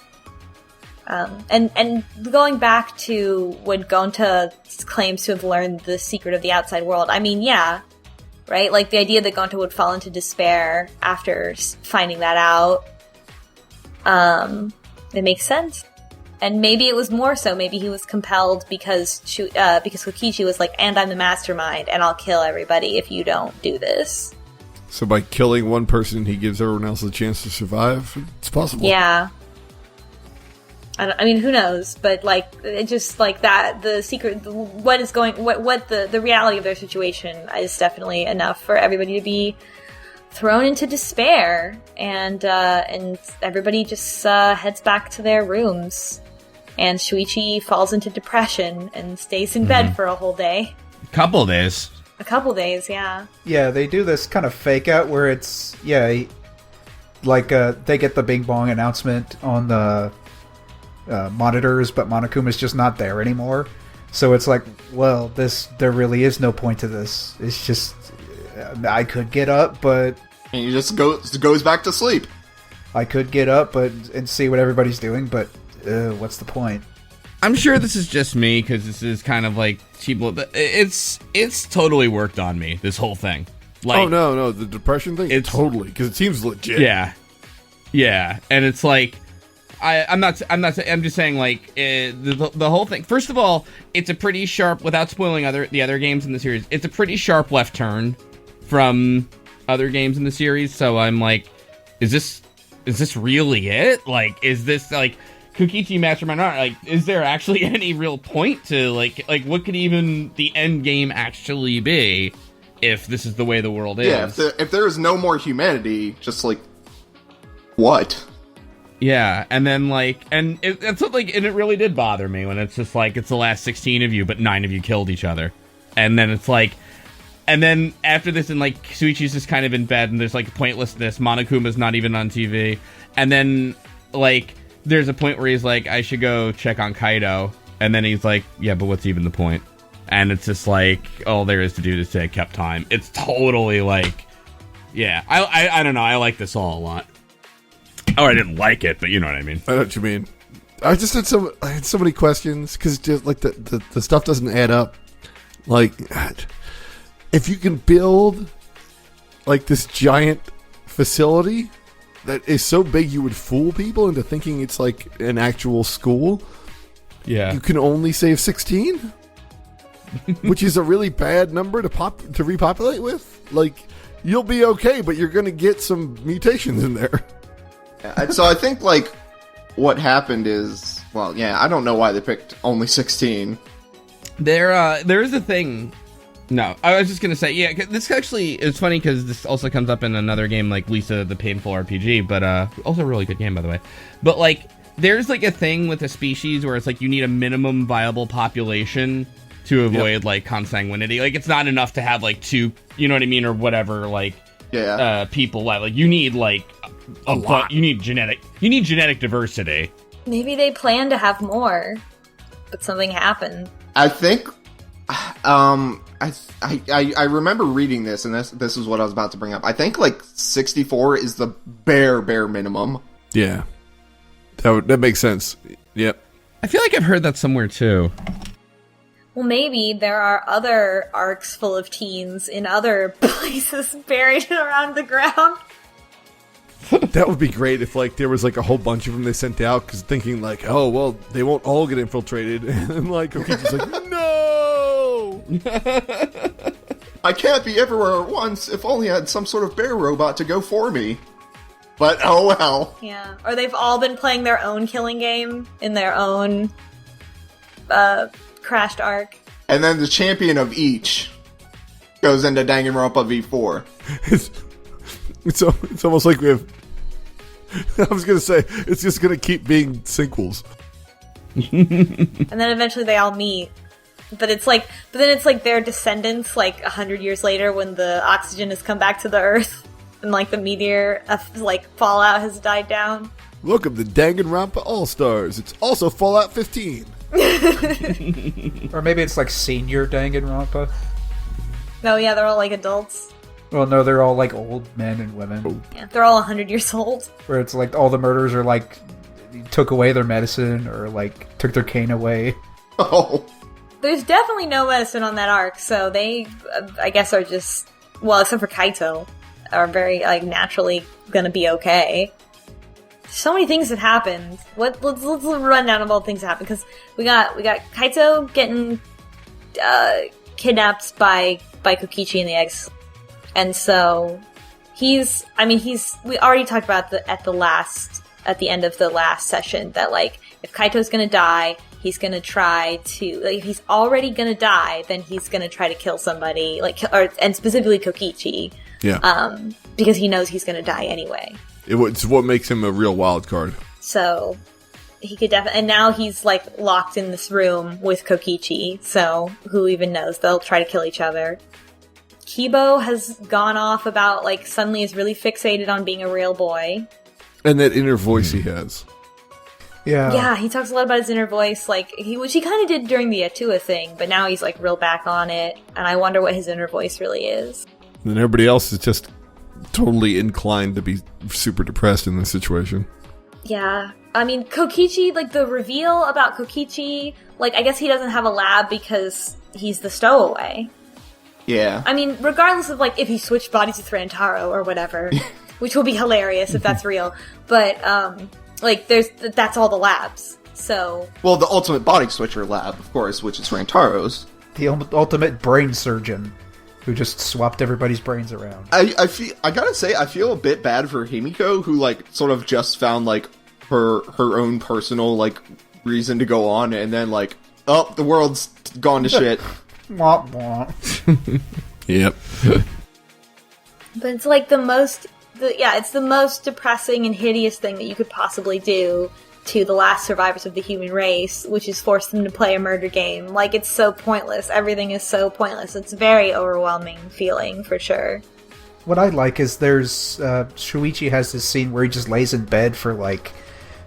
[SPEAKER 3] And going back to when Gonta claims to have learned the secret of the outside world, I mean, yeah, right? Like, the idea that Gonta would fall into despair after finding that out, it makes sense. And maybe it was more so. Maybe he was compelled because Kokichi was like, and I'm the mastermind, and I'll kill everybody if you don't do this.
[SPEAKER 5] So by killing one person, he gives everyone else a chance to survive? It's possible.
[SPEAKER 3] Yeah. I mean, who knows? But, like, it just, like, that, the secret, what the reality of their situation is definitely enough for everybody to be thrown into despair. And everybody just heads back to their rooms. And Shuichi falls into depression and stays in bed for a whole day.
[SPEAKER 1] A couple days, yeah.
[SPEAKER 4] Yeah, they do this kind of fake out where it's, like, they get the Bing Bong announcement on the monitors, but Monokuma's just not there anymore. So it's like, well, there really is no point to this. It's just, I could get up, but...
[SPEAKER 2] And he just goes back to sleep.
[SPEAKER 4] I could get up and see what everybody's doing, but what's the point?
[SPEAKER 1] I'm sure this is just me, because this is kind of like cheap. It's totally worked on me, this whole thing. Like,
[SPEAKER 5] oh, no, the depression thing? It's totally, because it seems legit.
[SPEAKER 1] Yeah, and it's like, I'm just saying, like, the whole thing, first of all, it's a pretty sharp, without spoiling the other games in the series, it's a pretty sharp left turn from other games in the series, so I'm like, is this really it? Like, is this, like, Kokichi Mastermind, like, is there actually any real point to, like, what could even the end game actually be if this is the way the world is?
[SPEAKER 2] Yeah, if there is no more humanity, just, like, what?
[SPEAKER 1] Yeah, and then, like, and it's like, and it really did bother me when it's just like, it's the last 16 of you, but 9 of you killed each other. And then it's like, and then after this, and like, Suichi's just kind of in bed, and there's like pointlessness, Monokuma's not even on TV, and then, like, there's a point where he's like, I should go check on Kaido, and then he's like, yeah, but what's even the point? And it's just like, all there is to do is to take up time. It's totally like, yeah, I don't know, I like this all a lot. Oh, I didn't like it, but you know what I mean.
[SPEAKER 5] I know what you mean. I had so many questions, because just like the stuff doesn't add up. Like, if you can build like this giant facility that is so big you would fool people into thinking it's like an actual school, you can only save 16, which is a really bad number to repopulate with. Like, you'll be okay, but you're gonna get some mutations in there.
[SPEAKER 2] So I think, like, what happened is, well, yeah, I don't know why they picked only 16.
[SPEAKER 1] There is a thing. No, I was just gonna say, yeah, this actually, it's funny because this also comes up in another game like Lisa the Painful RPG, but also a really good game, by the way. But, like, there's like a thing with a species where it's like you need a minimum viable population to avoid like consanguinity. Like, it's not enough to have like 2, you know what I mean, or whatever, like, people like you need like a lot. You need genetic diversity. Maybe
[SPEAKER 3] they plan to have more, but something happened.
[SPEAKER 2] I think, I remember reading this, and this is what I was about to bring up. I think like 64 is the bare minimum.
[SPEAKER 5] Yeah, that makes sense. Yep.
[SPEAKER 1] I feel like I've heard that somewhere too.
[SPEAKER 3] Well, maybe there are other arcs full of teens in other places buried around the ground.
[SPEAKER 5] That would be great if, like, there was, like, a whole bunch of them they sent out, because thinking, like, oh, well, they won't all get infiltrated. And, like, Kokichi's like, no!
[SPEAKER 2] I can't be everywhere at once. If only I had some sort of bear robot to go for me. But, oh well.
[SPEAKER 3] Yeah. Or they've all been playing their own killing game in their own crashed arc.
[SPEAKER 2] And then the champion of each goes into Danganronpa V4.
[SPEAKER 5] It's almost like we have... I was going to say, it's just going to keep being sequels.
[SPEAKER 3] And then eventually they all meet. But then it's like their descendants, like 100 years later when the oxygen has come back to the Earth and like the meteor, like fallout has died down.
[SPEAKER 5] Welcome to Danganronpa All-Stars. It's also Fallout 15.
[SPEAKER 4] Or maybe it's like senior Danganronpa.
[SPEAKER 3] No, yeah, they're all like adults.
[SPEAKER 4] Well, no, they're all like old men and women.
[SPEAKER 5] Oh.
[SPEAKER 3] Yeah, they're all 100 years old.
[SPEAKER 4] Where it's like all the murders are like took away their medicine or like took their cane away.
[SPEAKER 2] Oh.
[SPEAKER 3] There's definitely no medicine on that arc, so they, I guess, are just, well, except for Kaito, are very, like, naturally gonna be okay. So many things have happened. Let's run down of all the things that happened, because we got Kaito getting kidnapped by Kokichi and the eggs. And so we already talked about at the end of the last session that, like, if Kaito's gonna die, he's gonna try to, like, if he's already gonna die, then he's gonna try to kill somebody, and specifically Kokichi.
[SPEAKER 5] Yeah.
[SPEAKER 3] Because he knows he's gonna die anyway.
[SPEAKER 5] It's what makes him a real wild card.
[SPEAKER 3] So, he could definitely, and now he's, like, locked in this room with Kokichi, so who even knows, they'll try to kill each other. Kibo has gone off about, like, suddenly is really fixated on being a real boy.
[SPEAKER 5] And that inner voice he has.
[SPEAKER 4] Yeah.
[SPEAKER 3] Yeah, he talks a lot about his inner voice, like, which he kind of did during the Atua thing, but now he's, like, real back on it, and I wonder what his inner voice really is.
[SPEAKER 5] And then everybody else is just totally inclined to be super depressed in this situation.
[SPEAKER 3] Yeah. I mean, Kokichi, like, the reveal about Kokichi, like, I guess he doesn't have a lab because he's the stowaway.
[SPEAKER 2] Yeah.
[SPEAKER 3] I mean, regardless of, like, if he switched bodies with Rantaro or whatever, which will be hilarious if that's real, but, like, that's all the labs, so... Well,
[SPEAKER 2] the ultimate body switcher lab, of course, which is Rantaro's.
[SPEAKER 4] The ultimate brain surgeon, who just swapped everybody's brains around.
[SPEAKER 2] I gotta say, I feel a bit bad for Himiko, who, like, sort of just found, like, her own personal, like, reason to go on, and then, like, oh, the world's gone to shit.
[SPEAKER 4] Womp womp.
[SPEAKER 5] Yep.
[SPEAKER 3] But it's, like, it's the most depressing and hideous thing that you could possibly do to the last survivors of the human race, which is force them to play a murder game. Like, it's so pointless. Everything is so pointless. It's a very overwhelming feeling, for sure.
[SPEAKER 4] What I like is Shuichi has this scene where he just lays in bed for, like,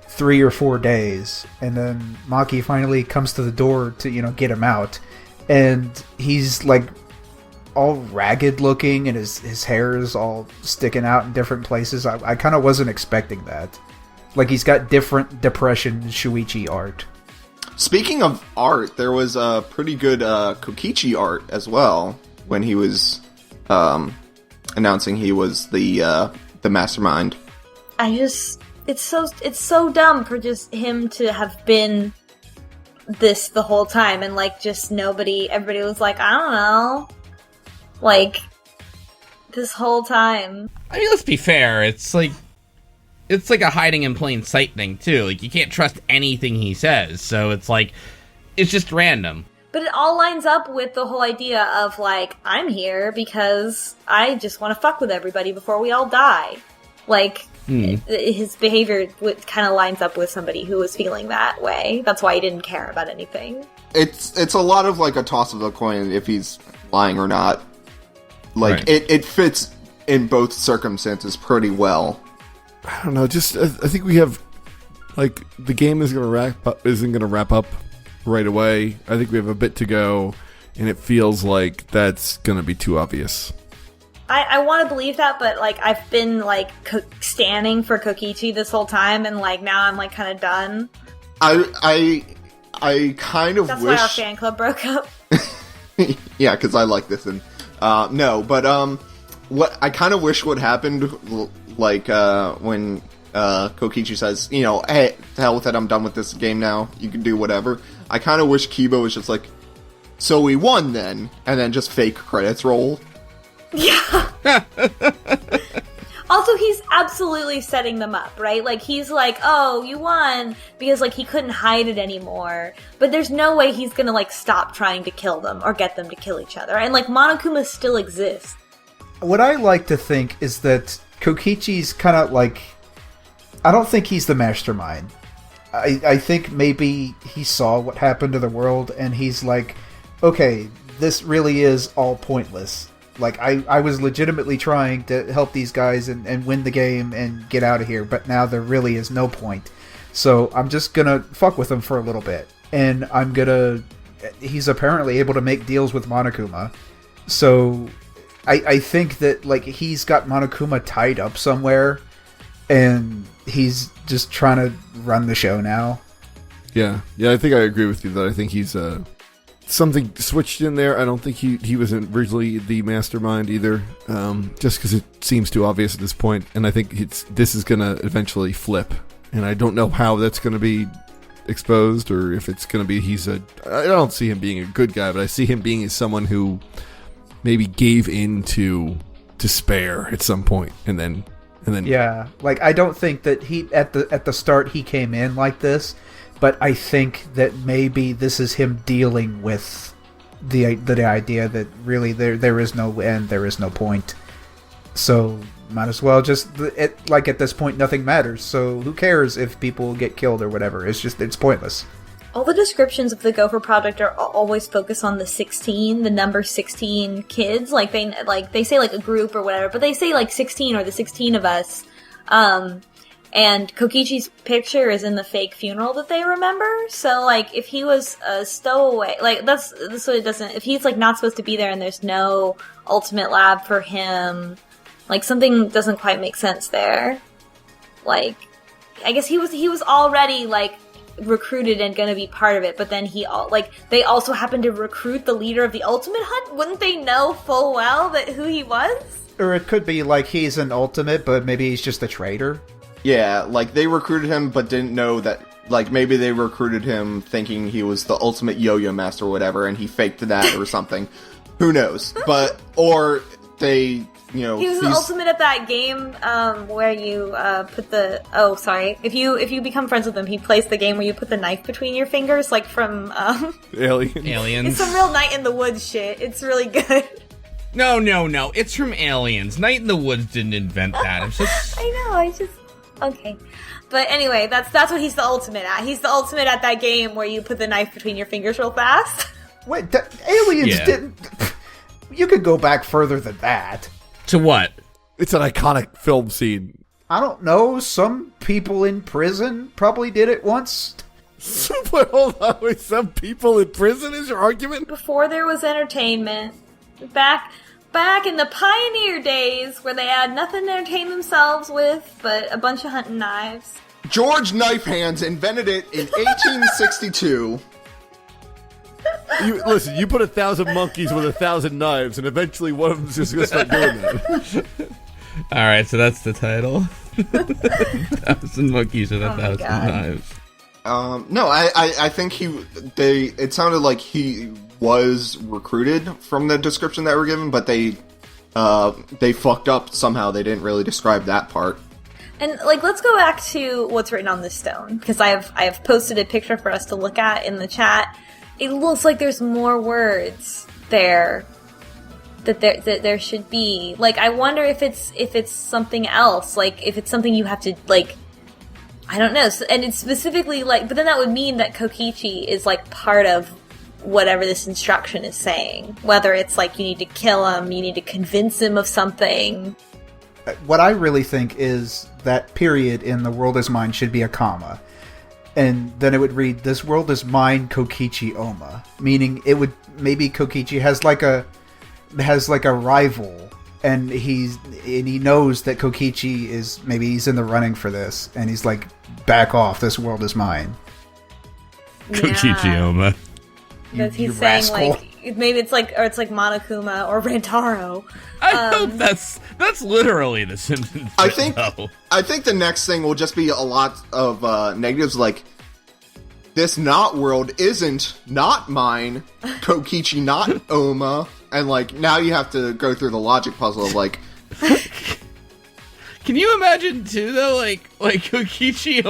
[SPEAKER 4] 3 or 4 days, and then Maki finally comes to the door to, get him out, and he's, like, all ragged looking, and his hair is all sticking out in different places. I kind of wasn't expecting that. Like, he's got different depression Shuichi art.
[SPEAKER 2] Speaking of art, there was a pretty good Kokichi art as well when he was announcing he was the mastermind.
[SPEAKER 3] It's so dumb for just him to have been this the whole time, and, like, just everybody was like, I don't know, like, this whole time.
[SPEAKER 1] I mean, let's be fair, it's like a hiding in plain sight thing, too. Like, you can't trust anything he says, so it's like, it's just random.
[SPEAKER 3] But it all lines up with the whole idea of, like, I'm here because I just want to fuck with everybody before we all die. Like, his behavior kind of lines up with somebody who was feeling that way. That's why he didn't care about anything.
[SPEAKER 2] It's a lot of, like, a toss of the coin if he's lying or not. Like,
[SPEAKER 1] right.
[SPEAKER 2] It fits in both circumstances pretty well.
[SPEAKER 5] I don't know. I think we have, like, the game isn't going to wrap up right away. I think we have a bit to go, and it feels like that's going to be too obvious.
[SPEAKER 3] I want to believe that, but, like, I've been, like, standing for Kokichi this whole time, and, like, now I'm, like, kind of done.
[SPEAKER 2] I I kind of
[SPEAKER 3] That's
[SPEAKER 2] wish...
[SPEAKER 3] why our fan club broke up.
[SPEAKER 2] Yeah, because I like this. And no, but what I kind of wish would happened, like when Kokichi says, you know, hey, to hell with it, I'm done with this game now. You can do whatever. I kind of wish Kiba was just like, so we won then, and then just fake credits roll.
[SPEAKER 3] Yeah. Also, he's absolutely setting them up, right? Like, he's like, oh, you won, because, like, he couldn't hide it anymore. But there's no way he's gonna, like, stop trying to kill them or get them to kill each other. And, like, Monokuma still exists.
[SPEAKER 4] What I like to think is that Kokichi's kind of, like... I don't think he's the mastermind. I think maybe he saw what happened to the world, and he's like, okay, this really is all pointless. Like, I was legitimately trying to help these guys and win the game and get out of here, but now there really is no point. So I'm just gonna fuck with them for a little bit. And I'm gonna... He's apparently able to make deals with Monokuma. So I think that, like, he's got Monokuma tied up somewhere, and he's just trying to run the show now.
[SPEAKER 5] Yeah, I think I agree with you that I think he's... something switched in there. I don't think he was originally the mastermind either, just because it seems too obvious at this point. And I think this is going to eventually flip. And I don't know how that's going to be exposed, or if it's going to be I don't see him being a good guy, but I see him being someone who maybe gave in to despair at some point, and then
[SPEAKER 4] yeah, like, I don't think that he at the start he came in like this. But I think that maybe this is him dealing with the idea that really there is no end, there is no point. So might as well just like, at this point nothing matters. So who cares if people get killed or whatever? It's pointless.
[SPEAKER 3] All the descriptions of the Gopher Project are always focused on the number 16 kids. Like they say like a group or whatever, but they say like 16 or the 16 of us. And Kokichi's picture is in the fake funeral that they remember. So, like, if he was a stowaway, like, that's what it doesn't... If he's, like, not supposed to be there and there's no ultimate lab for him, like, something doesn't quite make sense there. Like, I guess he was already, like, recruited and gonna be part of it, but then they also happened to recruit the leader of the Ultimate Hunt? Wouldn't they know full well who he was?
[SPEAKER 4] Or it could be, like, he's an ultimate, but maybe he's just a traitor.
[SPEAKER 2] Yeah, like, they recruited him, but didn't know that, like, maybe they recruited him thinking he was the ultimate yo-yo master or whatever, and he faked that or something. Who knows? But, or they, you know...
[SPEAKER 3] He was the ultimate at that game, where you, put the... Oh, sorry. If you become friends with him, he plays the game where you put the knife between your fingers, like from,
[SPEAKER 1] Aliens.
[SPEAKER 3] It's some real Night in the Woods shit. It's really good.
[SPEAKER 1] No. It's from Aliens. Night in the Woods didn't invent that. It's just...
[SPEAKER 3] I know, okay. But anyway, that's what he's the ultimate at. He's the ultimate at that game where you put the knife between your fingers real fast.
[SPEAKER 4] Wait, Aliens didn't... You could go back further than that.
[SPEAKER 1] To what?
[SPEAKER 5] It's an iconic film scene.
[SPEAKER 4] I don't know. Some people in prison probably did it once.
[SPEAKER 5] But hold on, wait, some people in prison is your argument?
[SPEAKER 3] Before there was entertainment, back in the pioneer days where they had nothing to entertain themselves with but a bunch of hunting knives.
[SPEAKER 2] George Knife Hands invented it in 1862.
[SPEAKER 5] Listen, you put 1,000 monkeys with 1,000 knives, and eventually one of them's just going to start doing that.
[SPEAKER 1] Alright, so that's the title. 1,000 monkeys with 1,000 knives.
[SPEAKER 2] No, I think it sounded like he was recruited from the description that were given, but they fucked up somehow. They didn't really describe that part.
[SPEAKER 3] And, like, let's go back to what's written on this stone, because I have posted a picture for us to look at in the chat. It looks like there's more words there that there should be. Like, I wonder if it's something else. Like, if it's something you have to, like, I don't know. And it's specifically, like, but then that would mean that Kokichi is, like, part of whatever this instruction is saying. Whether it's, like, you need to kill him, you need to convince him of something.
[SPEAKER 4] What I really think is that period in "the world is mine" should be a comma. And then it would read, "This world is mine, Kokichi Oma." Meaning it would, maybe Kokichi has like a rival, and he knows that Kokichi is, maybe he's in the running for this, and he's like, back off, this world is mine.
[SPEAKER 1] Kokichioma.
[SPEAKER 3] Because
[SPEAKER 4] You
[SPEAKER 3] he's saying
[SPEAKER 4] rascal.
[SPEAKER 3] like maybe it's like Monokuma or Rantaro.
[SPEAKER 1] I hope that's literally the Simpsons.
[SPEAKER 2] I
[SPEAKER 1] bit,
[SPEAKER 2] think
[SPEAKER 1] though.
[SPEAKER 2] I think the next thing will just be a lot of negatives like this not world isn't not mine, Kokichi not Oma, and like now you have to go through the logic puzzle of like
[SPEAKER 1] Can you imagine too though, like Kokichi's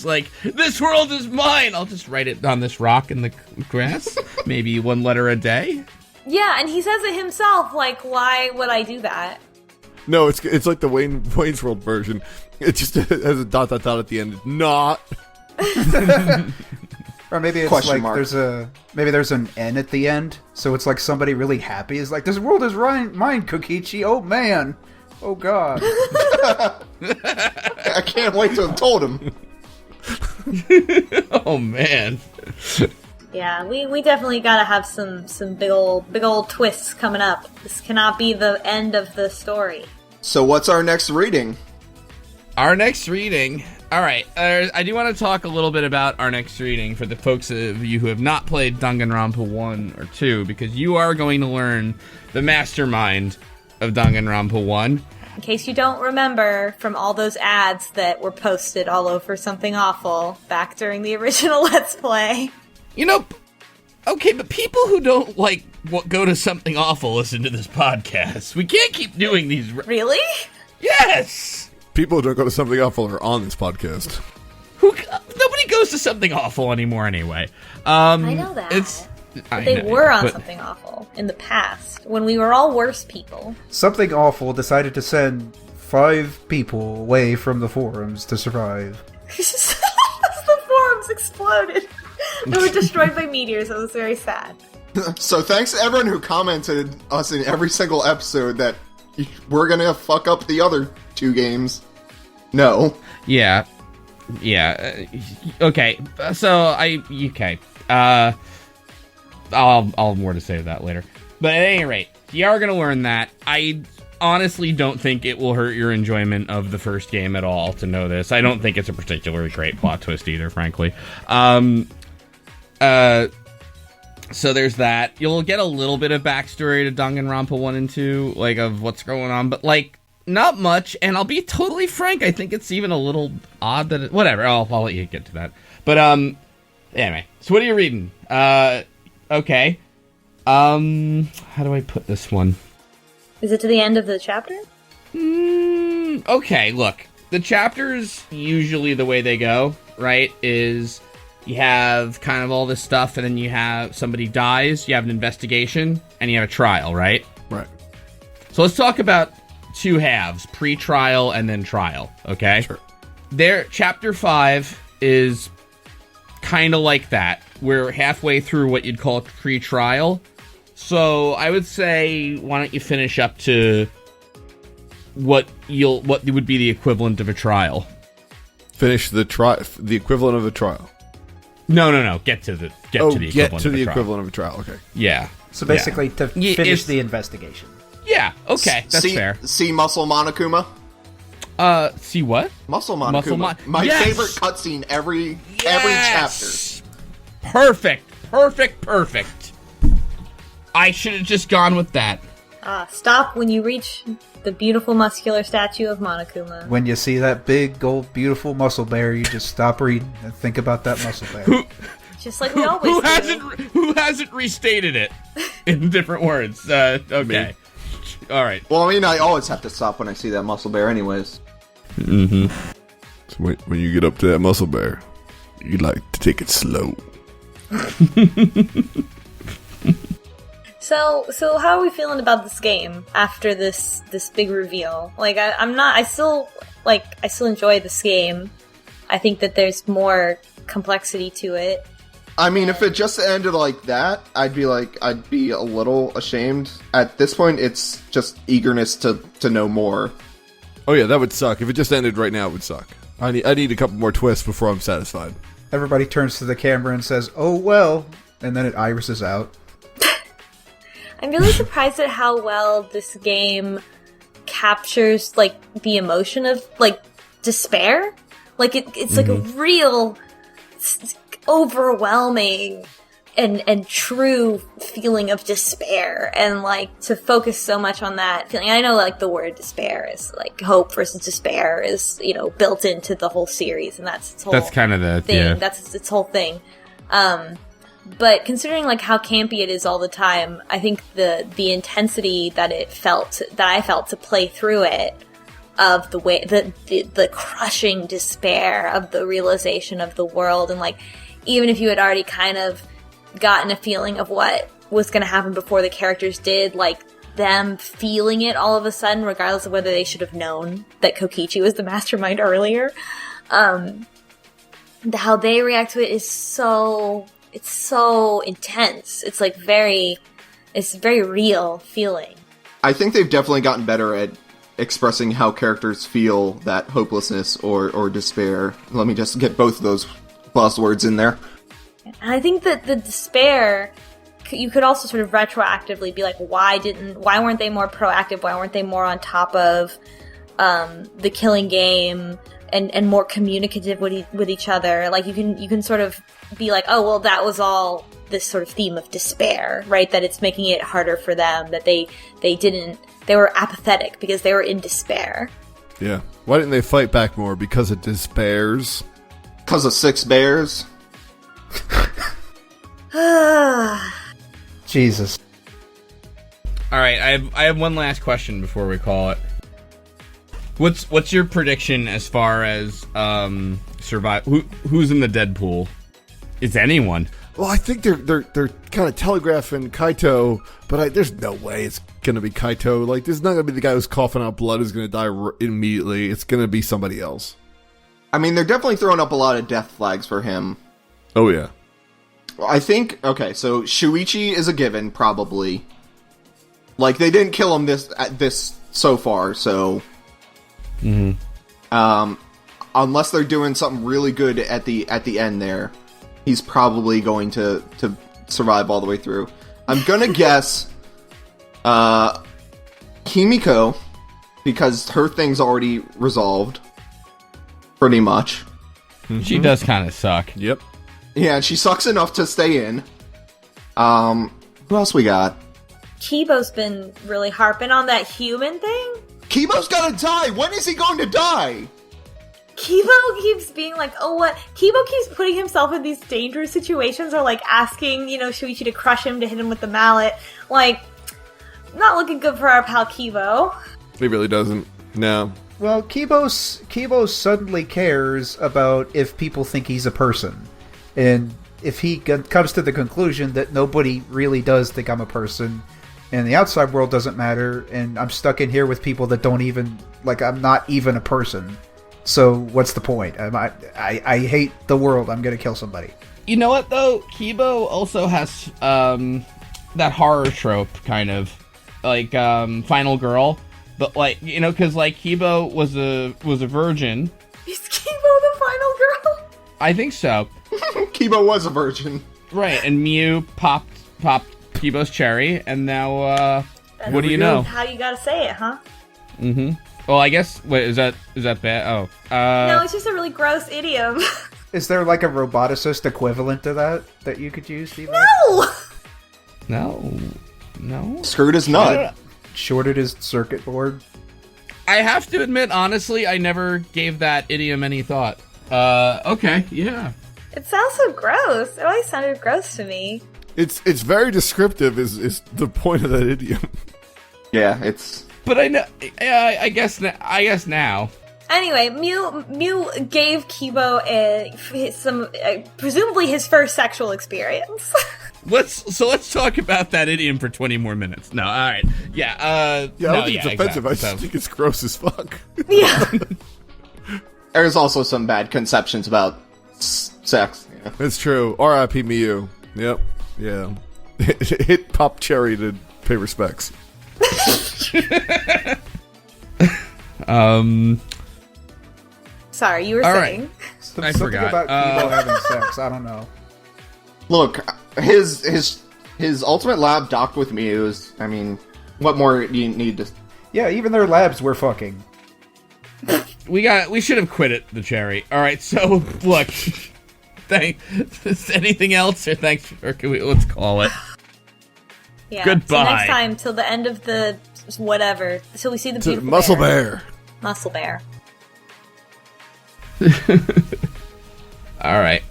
[SPEAKER 1] like, this world is mine. I'll just write it on this rock in the grass. Maybe one letter a day.
[SPEAKER 3] Yeah, and he says it himself. Like, why would I do that?
[SPEAKER 5] No, it's like the Wayne's World version. It just has a dot at the end. Not.
[SPEAKER 4] Or maybe it's
[SPEAKER 2] Question
[SPEAKER 4] like
[SPEAKER 2] mark.
[SPEAKER 4] there's an N at the end, so it's like somebody really happy is like, this world is mine, Kokichi. Oh man, oh god.
[SPEAKER 2] I can't wait to have told him.
[SPEAKER 1] Oh man.
[SPEAKER 3] Yeah, we definitely gotta have some big old twists coming up. This cannot be the end of the story.
[SPEAKER 2] So what's our next reading?
[SPEAKER 1] Our next reading. All right, I do want to talk a little bit about our next reading for the folks of you who have not played Danganronpa 1 or 2, because you are going to learn the mastermind of Danganronpa 1.
[SPEAKER 3] In case you don't remember from all those ads that were posted all over Something Awful back during the original Let's Play.
[SPEAKER 1] You know, okay, but people who don't go to Something Awful listen to this podcast. We can't keep doing these.
[SPEAKER 3] Really?
[SPEAKER 1] Yes.
[SPEAKER 5] People who don't go to Something Awful are on this podcast.
[SPEAKER 1] Nobody goes to Something Awful anymore anyway.
[SPEAKER 3] I know that. They were on Something Awful in the past, when we were all worse people.
[SPEAKER 4] Something Awful decided to send 5 people away from the forums to survive.
[SPEAKER 3] The forums exploded. They were destroyed by meteors. It was very sad.
[SPEAKER 2] So thanks to everyone who commented us in every single episode that we're gonna fuck up the other 2 games. No.
[SPEAKER 1] Yeah. Okay. So okay. I'll have more to say to that later. But at any rate, you are going to learn that. I honestly don't think it will hurt your enjoyment of the first game at all to know this. I don't think it's a particularly great plot twist either, frankly. So there's that. You'll get a little bit of backstory to Danganronpa 1 and 2, like, of what's going on, but, like, not much, and I'll be totally frank, I think it's even a little odd that whatever, I'll let you get to that. But, anyway, so what are you reading? Okay. How do I put this one?
[SPEAKER 3] Is it to the end of the chapter?
[SPEAKER 1] Okay, look. The chapters, usually the way they go, right, is you have kind of all this stuff, and then you have somebody dies, you have an investigation, and you have a trial, right?
[SPEAKER 5] Right.
[SPEAKER 1] So let's talk about 2 halves, pre-trial and then trial, okay?
[SPEAKER 5] Sure.
[SPEAKER 1] Chapter 5 is kind of like that. We're halfway through what you'd call pre-trial. So I would say, why don't you finish up to what would be the equivalent of a trial?
[SPEAKER 5] Finish the equivalent of a trial.
[SPEAKER 1] No. Get to the
[SPEAKER 5] equivalent of a trial. Okay.
[SPEAKER 1] Yeah.
[SPEAKER 4] So basically, to finish
[SPEAKER 1] it's
[SPEAKER 4] the investigation.
[SPEAKER 1] Yeah. Okay, that's fair.
[SPEAKER 2] See Muscle Monokuma?
[SPEAKER 1] See what?
[SPEAKER 2] Muscle Monokuma. My favorite cutscene every chapter.
[SPEAKER 1] Perfect. I should have just gone with that.
[SPEAKER 3] Stop when you reach the beautiful muscular statue of Monokuma.
[SPEAKER 4] When you see that big, old, beautiful muscle bear, you just stop reading and think about that muscle bear.
[SPEAKER 3] Just like we always do.
[SPEAKER 1] Who hasn't restated it in different words? Okay.
[SPEAKER 5] Me.
[SPEAKER 1] All right.
[SPEAKER 2] Well, I mean, I always have to stop when I see that muscle bear anyways.
[SPEAKER 1] Mm-hmm.
[SPEAKER 5] So when you get up to that muscle bear, you like to take it slow.
[SPEAKER 3] So how are we feeling about this game after this big reveal? Like, I still enjoy this game. I think that there's more complexity to it.
[SPEAKER 2] I mean, if it just ended like that, I'd be a little ashamed. At this point, it's just eagerness to know more.
[SPEAKER 5] Oh yeah, that would suck. If it just ended right now, it would suck. I need a couple more twists before I'm satisfied.
[SPEAKER 4] Everybody turns to the camera and says, "Oh well," and then it irises out.
[SPEAKER 3] I'm really surprised at how well this game captures, like, the emotion of, like, despair. Like, it's like a real... overwhelming and true feeling of despair, and like to focus so much on that feeling. I know like the word despair is like hope versus despair is, you know, built into the whole series, and that's its whole
[SPEAKER 1] kind of the
[SPEAKER 3] thing.
[SPEAKER 1] Yeah.
[SPEAKER 3] That's its whole thing. But considering like how campy it is all the time, I think the intensity that I felt to play through it, of the way the crushing despair of the realization of the world, and like even if you had already kind of gotten a feeling of what was going to happen before the characters did, like them feeling it all of a sudden, regardless of whether they should have known that Kokichi was the mastermind earlier, how they react to it is so intense. It's like it's very real feeling.
[SPEAKER 2] I think they've definitely gotten better at expressing how characters feel that hopelessness or despair. Let me just get both of those buzzwords in there.
[SPEAKER 3] And I think that the despair, you could also sort of retroactively be like, why weren't they more proactive? Why weren't they more on top of the killing game and more communicative with each other? Like you can sort of be like, oh well, that was all this sort of theme of despair, right? That it's making it harder for them, that they were apathetic because they were in despair.
[SPEAKER 5] Yeah. Why didn't they fight back more? Because it despairs.
[SPEAKER 2] Because of 6 bears.
[SPEAKER 4] Jesus.
[SPEAKER 1] All right, I have one last question before we call it. What's your prediction as far as survive? Who's in the Deadpool? Is anyone?
[SPEAKER 5] Well, I think they're kind of telegraphing Kaito, but there's no way it's gonna be Kaito. Like, there's not gonna be the guy who's coughing out blood who's gonna die immediately. It's gonna be somebody else.
[SPEAKER 2] I mean, they're definitely throwing up a lot of death flags for him.
[SPEAKER 5] Oh yeah.
[SPEAKER 2] I think, okay, so Shuichi is a given, probably. Like, they didn't kill him this so far, so... unless they're doing something really good at the end there, he's probably going to survive all the way through. I'm gonna guess Kimiko, because her thing's already resolved, pretty much.
[SPEAKER 1] She does kind of suck.
[SPEAKER 5] Yep.
[SPEAKER 2] Yeah, she sucks enough to stay in. Who else we got?
[SPEAKER 3] Kibo's been really harping on that human thing.
[SPEAKER 2] Kibo's gonna die! When is he going to die?
[SPEAKER 3] Kibo keeps being like, oh, what? Kibo keeps putting himself in these dangerous situations, or like asking, you know, Shuichi to crush him, to hit him with the mallet. Like, not looking good for our pal Kibo.
[SPEAKER 5] He really doesn't. No.
[SPEAKER 4] Well, Kibo suddenly cares about if people think he's a person. And if he comes to the conclusion that nobody really does think I'm a person, and the outside world doesn't matter, and I'm stuck in here with people that don't even, like, I'm not even a person. So what's the point? I hate the world. I'm going to kill somebody.
[SPEAKER 1] You know what, though? Kibo also has that horror trope, kind of. Like, Final Girl. But, like, you know, because, like, Kibo was a virgin.
[SPEAKER 3] Is Kibo the final girl?
[SPEAKER 1] I think so.
[SPEAKER 2] Kibo was a virgin.
[SPEAKER 1] Right, and Mew popped Kibo's cherry, and now, what do you know?
[SPEAKER 3] How you gotta say it, huh?
[SPEAKER 1] Mm-hmm. Well, I guess, wait, is that bad? Oh.
[SPEAKER 3] No, it's just a really gross idiom.
[SPEAKER 4] Is there, like, a roboticist equivalent to that you could use, Steve?
[SPEAKER 3] No!
[SPEAKER 1] No?
[SPEAKER 2] Screwed his nut.
[SPEAKER 4] Shorted his circuit board.
[SPEAKER 1] I have to admit, honestly, I never gave that idiom any thought. Okay, yeah.
[SPEAKER 3] It sounds so gross. It always sounded gross to me.
[SPEAKER 5] It's very descriptive is the point of that idiom.
[SPEAKER 2] Yeah, it's...
[SPEAKER 1] But I know, I guess now.
[SPEAKER 3] Anyway, Mew gave Kibo presumably his first sexual experience.
[SPEAKER 1] Let's talk about that idiom for 20 more minutes. No, all right, yeah.
[SPEAKER 5] I don't think it's offensive.
[SPEAKER 1] Exactly.
[SPEAKER 5] I just think it's gross as fuck.
[SPEAKER 3] Yeah.
[SPEAKER 2] There's also some bad conceptions about sex. Yeah.
[SPEAKER 5] It's true. R.I.P. Miyu. Yep. Yeah. Hit Pop Cherry to pay respects.
[SPEAKER 3] Sorry, you were
[SPEAKER 1] All
[SPEAKER 3] saying.
[SPEAKER 1] right.
[SPEAKER 4] Something
[SPEAKER 1] forgot.
[SPEAKER 4] about Kibo having sex. I don't know.
[SPEAKER 2] Look, his ultimate lab docked with Mew's. I mean, what more do you need to...
[SPEAKER 4] Yeah, even their labs were fucking.
[SPEAKER 1] We should have quit it, the cherry. All right, so look, Thanks. Anything else, or thanks, or let's call it.
[SPEAKER 3] Yeah.
[SPEAKER 1] Goodbye.
[SPEAKER 3] So next time, till the end of the whatever, till we see the beautiful
[SPEAKER 5] Muscle bear.
[SPEAKER 3] Muscle bear.
[SPEAKER 1] All right.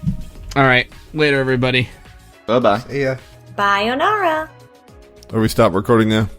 [SPEAKER 1] Later, everybody.
[SPEAKER 2] Bye bye.
[SPEAKER 4] See ya.
[SPEAKER 3] Bye, Onara.
[SPEAKER 5] Are we stop recording now?